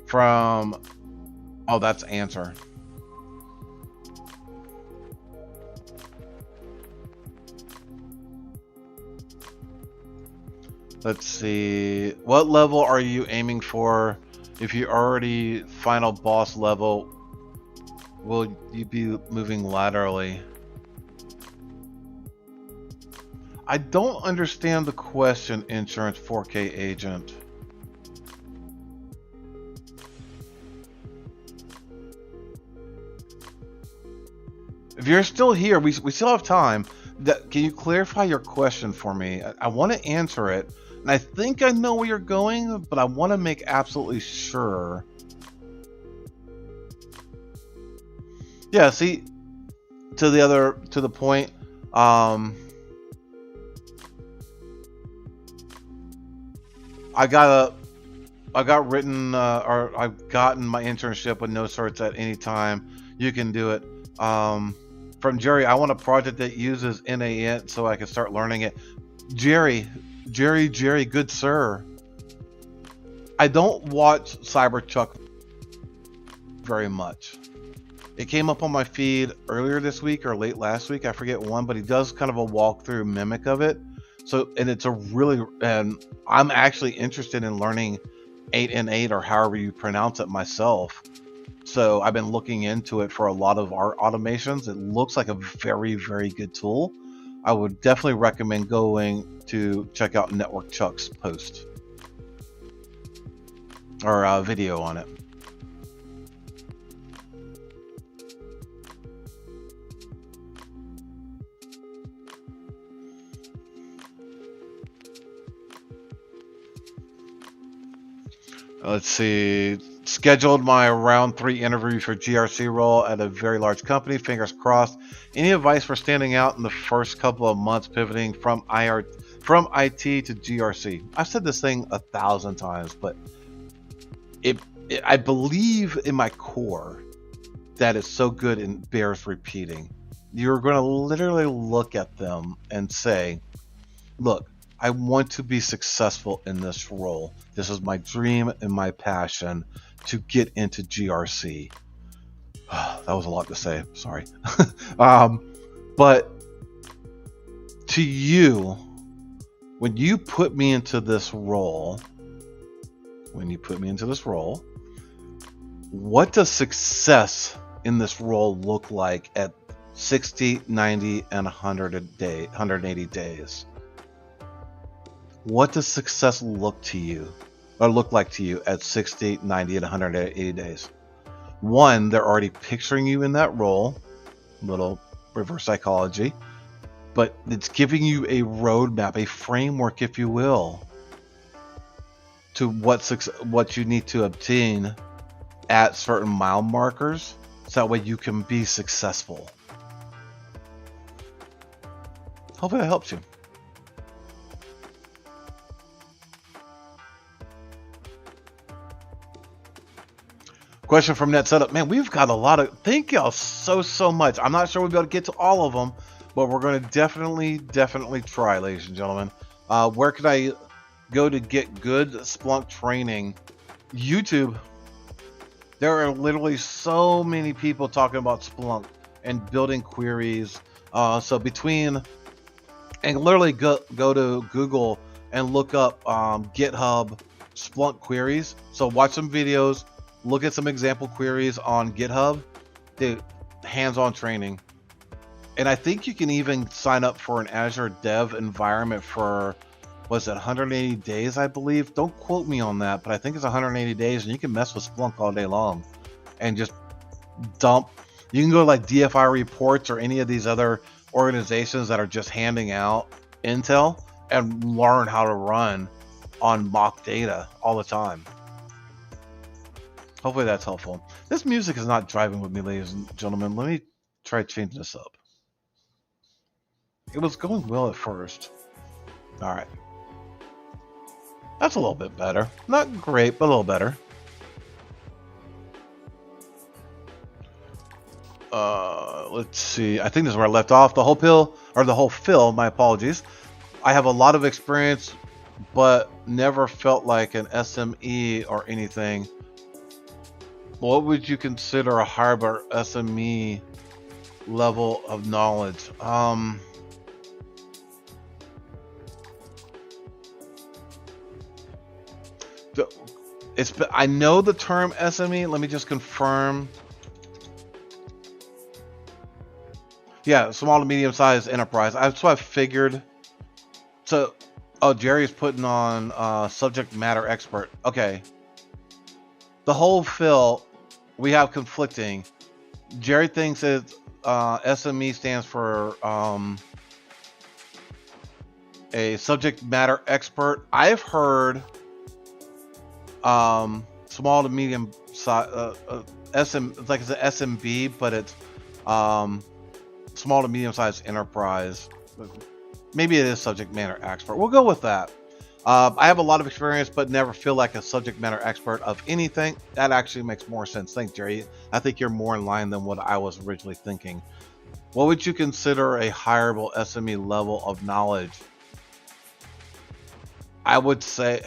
from, oh, that's answer. Let's see. What level are you aiming for? If you're already final boss level, will you be moving laterally? I don't understand the question, Insurance 4K Agent. If you're still here, we still have time. Can you clarify your question for me? I want to answer it, and I think I know where you're going, but I want to make absolutely sure. Yeah, see, to the point, I got written, or I've gotten my internship with no certs at any time. You can do it. From Jerry, I want a project that uses NAInt so I can start learning it. Jerry, good sir. I don't watch Cyberchuck very much. It came up on my feed earlier this week or late last week. I forget one, but he does kind of a walkthrough mimic of it. So, and it's a really, and I'm actually interested in learning 8N8 or however you pronounce it myself. So I've been looking into it for a lot of our automations. It looks like a very, very good tool. I would definitely recommend going to check out Network Chuck's post or video on it. Let's see. Scheduled my round 3 interview for GRC role at a very large company. Fingers crossed. Any advice for standing out in the first couple of months pivoting from IT to GRC? I've said this thing 1,000 times, but I believe in my core that it's so good and bears repeating. You're going to literally look at them and say, look, I want to be successful in this role. This is my dream and my passion to get into GRC. That was a lot to say. Sorry. But to you, when you put me into this role, what does success in this role look like at 60, 90, and 180 days? What does success look like to you at 60, 90, and 180 days? One, they're already picturing you in that role, little reverse psychology, but it's giving you a roadmap, a framework, if you will, to what you need to obtain at certain mile markers, so that way you can be successful. Hopefully that helps you. Question from Net Setup. Man, we've got a lot of, thank y'all so much. I'm not sure we'll be able to get to all of them, but we're going to definitely try, ladies and gentlemen. Where could I go to get good Splunk training? YouTube. There are literally so many people talking about Splunk and building queries. So between, and literally go to Google and look up GitHub Splunk queries. So watch some videos. Look at some example queries on GitHub. Dude, hands-on training. And I think you can even sign up for an Azure Dev environment for, was it 180 days, I believe? Don't quote me on that, but I think it's 180 days, and you can mess with Splunk all day long and just dump. You can go to like DFI reports or any of these other organizations that are just handing out intel and learn how to run on mock data all the time. Hopefully that's helpful. This music is not driving with me, ladies and gentlemen. Let me try changing this up. It was going well at first. All right. That's a little bit better. Not great, but a little better. Let's see. I think this is where I left off. The whole fill, my apologies. I have a lot of experience, but never felt like an SME or anything. What would you consider a higher SME level of knowledge? I know the term SME. Let me just confirm. Yeah, small to medium-sized enterprise. That's what I figured. So, oh, Jerry's putting on subject matter expert. Okay. The whole fill, we have conflicting. Jerry thinks that SME stands for a subject matter expert. I've heard small to medium size it's like it's an SMB, but it's Small to medium-sized enterprise. Maybe it is subject matter expert. We'll go with that. I have a lot of experience, but never feel like a subject matter expert of anything. That actually makes more sense. Thanks, Jerry. I think you're more in line than what I was originally thinking. What would you consider a hireable SME level of knowledge? I would say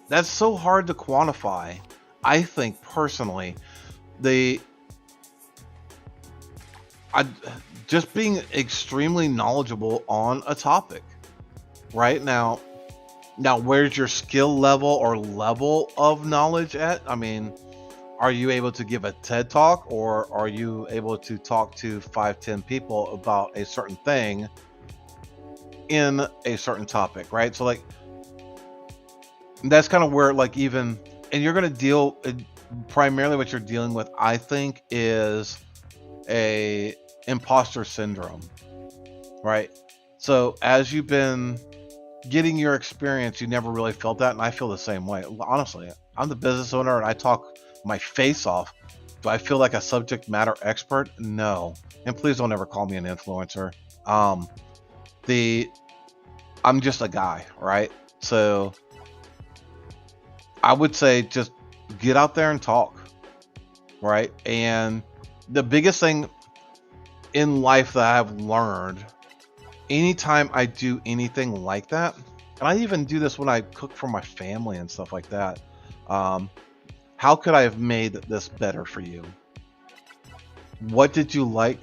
that's so hard to quantify. I think personally, just being extremely knowledgeable on a topic. Right now, where's your skill level or level of knowledge at? I mean, are you able to give a TED talk, or are you able to talk to 5-10 people about a certain thing in a certain topic, right? So like, that's kind of where like even, and you're going to deal, primarily what you're dealing with, I think, is a imposter syndrome, right? So as you've been getting your experience, you never really felt that, and I feel the same way. Honestly, I'm the business owner and I talk my face off. Do I feel like a subject matter expert? No. And please don't ever call me an influencer. I'm just a guy, right? So I would say just get out there and talk, right? And the biggest thing in life that I've learned, anytime I do anything like that, and I even do this when I cook for my family and stuff like that, how could I have made this better for you? What did you like?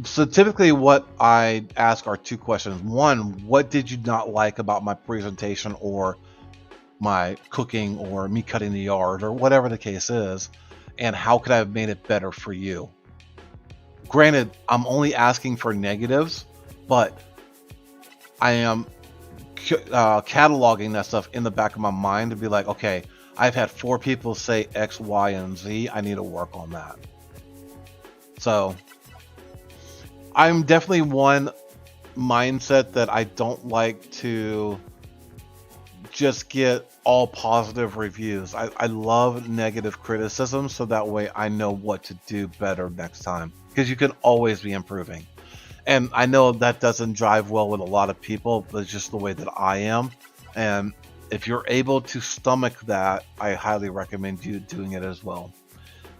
So typically what I ask are two questions. One, what did you not like about my presentation or my cooking or me cutting the yard or whatever the case is? And how could I have made it better for you? Granted, I'm only asking for negatives, but I am cataloging that stuff in the back of my mind to be like, okay, I've had 4 people say X, Y, and Z. I need to work on that. So I'm definitely one mindset that I don't like to just get all positive reviews. I love negative criticism, so that way I know what to do better next time, because you can always be improving. And I know that doesn't drive well with a lot of people, but it's just the way that I am. And if you're able to stomach that, I highly recommend you doing it as well.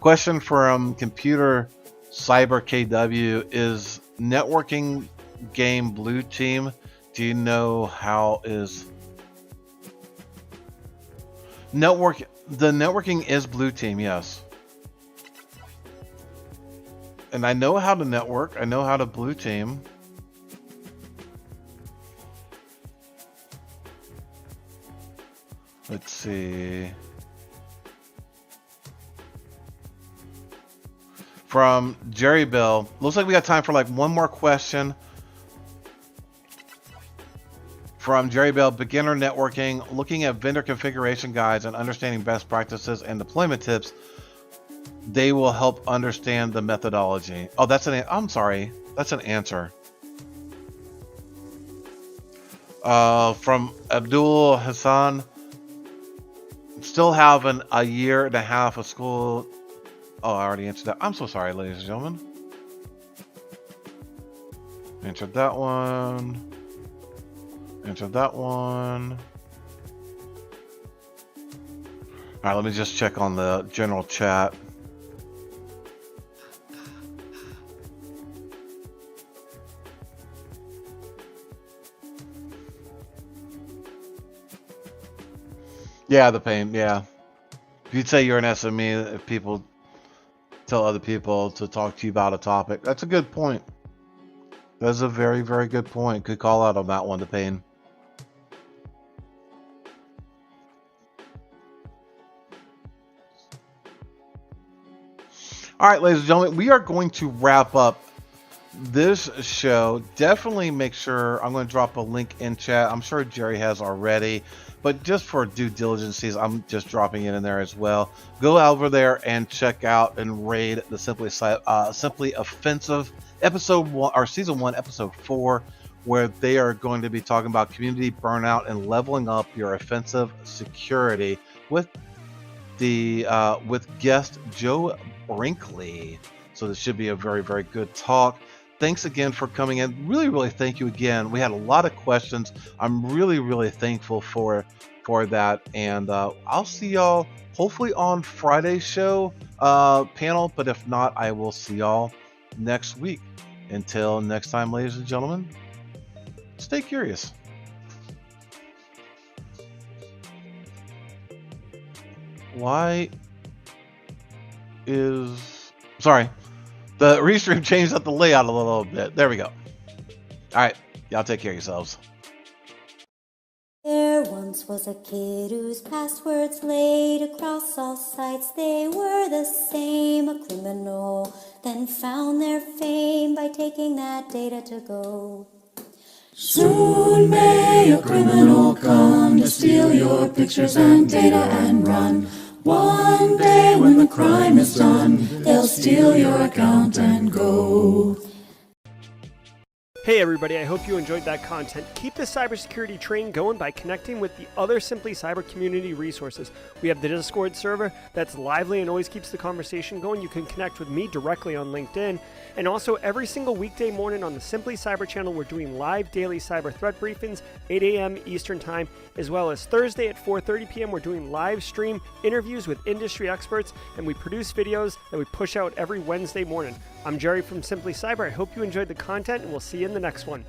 Question from Computer Cyber KW: is networking game blue team? Do you know how is network? The networking is blue team, yes. And I know how to network. I know how to blue team. Let's see. From Jerry Bell. Looks like we got time for like one more question. From Jerry Bell: beginner networking, looking at vendor configuration guides and understanding best practices and deployment tips. They will help understand the methodology. Oh, that's I'm sorry. That's an answer. From Abdul Hassan: still have a year and a half of school. Oh, I already answered that. I'm so sorry, ladies and gentlemen. Answered that one. Answered that one. All right, let me just check on the general chat. Yeah, the pain. Yeah. If you'd say you're an SME, if people tell other people to talk to you about a topic, that's a good point. That's a very, very good point. Good call out on that one, the pain. All right, ladies and gentlemen, we are going to wrap up this show. Definitely make sure, I'm going to drop a link in chat. I'm sure Jerry has already, but just for due diligences, I'm just dropping it in there as well. Go over there and check out and raid the Simply Offensive episode 1, or season 1, episode 4, where they are going to be talking about community burnout and leveling up your offensive security with the with guest Joe Brinkley. So this should be a very, very good talk. Thanks again for coming in. Really, really thank you again. We had a lot of questions. I'm really, really thankful for that. And I'll see y'all hopefully on Friday's show panel. But if not, I will see y'all next week. Until next time, ladies and gentlemen, stay curious. Why is... Sorry. The restream changed up the layout a little bit. There we go. All right. Y'all take care of yourselves. There once was a kid whose passwords laid across all sites. They were the same. A criminal then found their fame by taking that data to go. Soon may a criminal come to steal your pictures and data and run. One day when the crime is done, they'll steal your account and go. Hey everybody, I hope you enjoyed that content. Keep the cybersecurity train going by connecting with the other Simply Cyber community resources. We have the Discord server that's lively and always keeps the conversation going. You can connect with me directly on LinkedIn. And also every single weekday morning on the Simply Cyber channel, we're doing live daily cyber threat briefings, 8 a.m. Eastern Time, as well as Thursday at 4:30 p.m. We're doing live stream interviews with industry experts, and we produce videos that we push out every Wednesday morning. I'm Jerry from Simply Cyber. I hope you enjoyed the content, and we'll see you in the next one.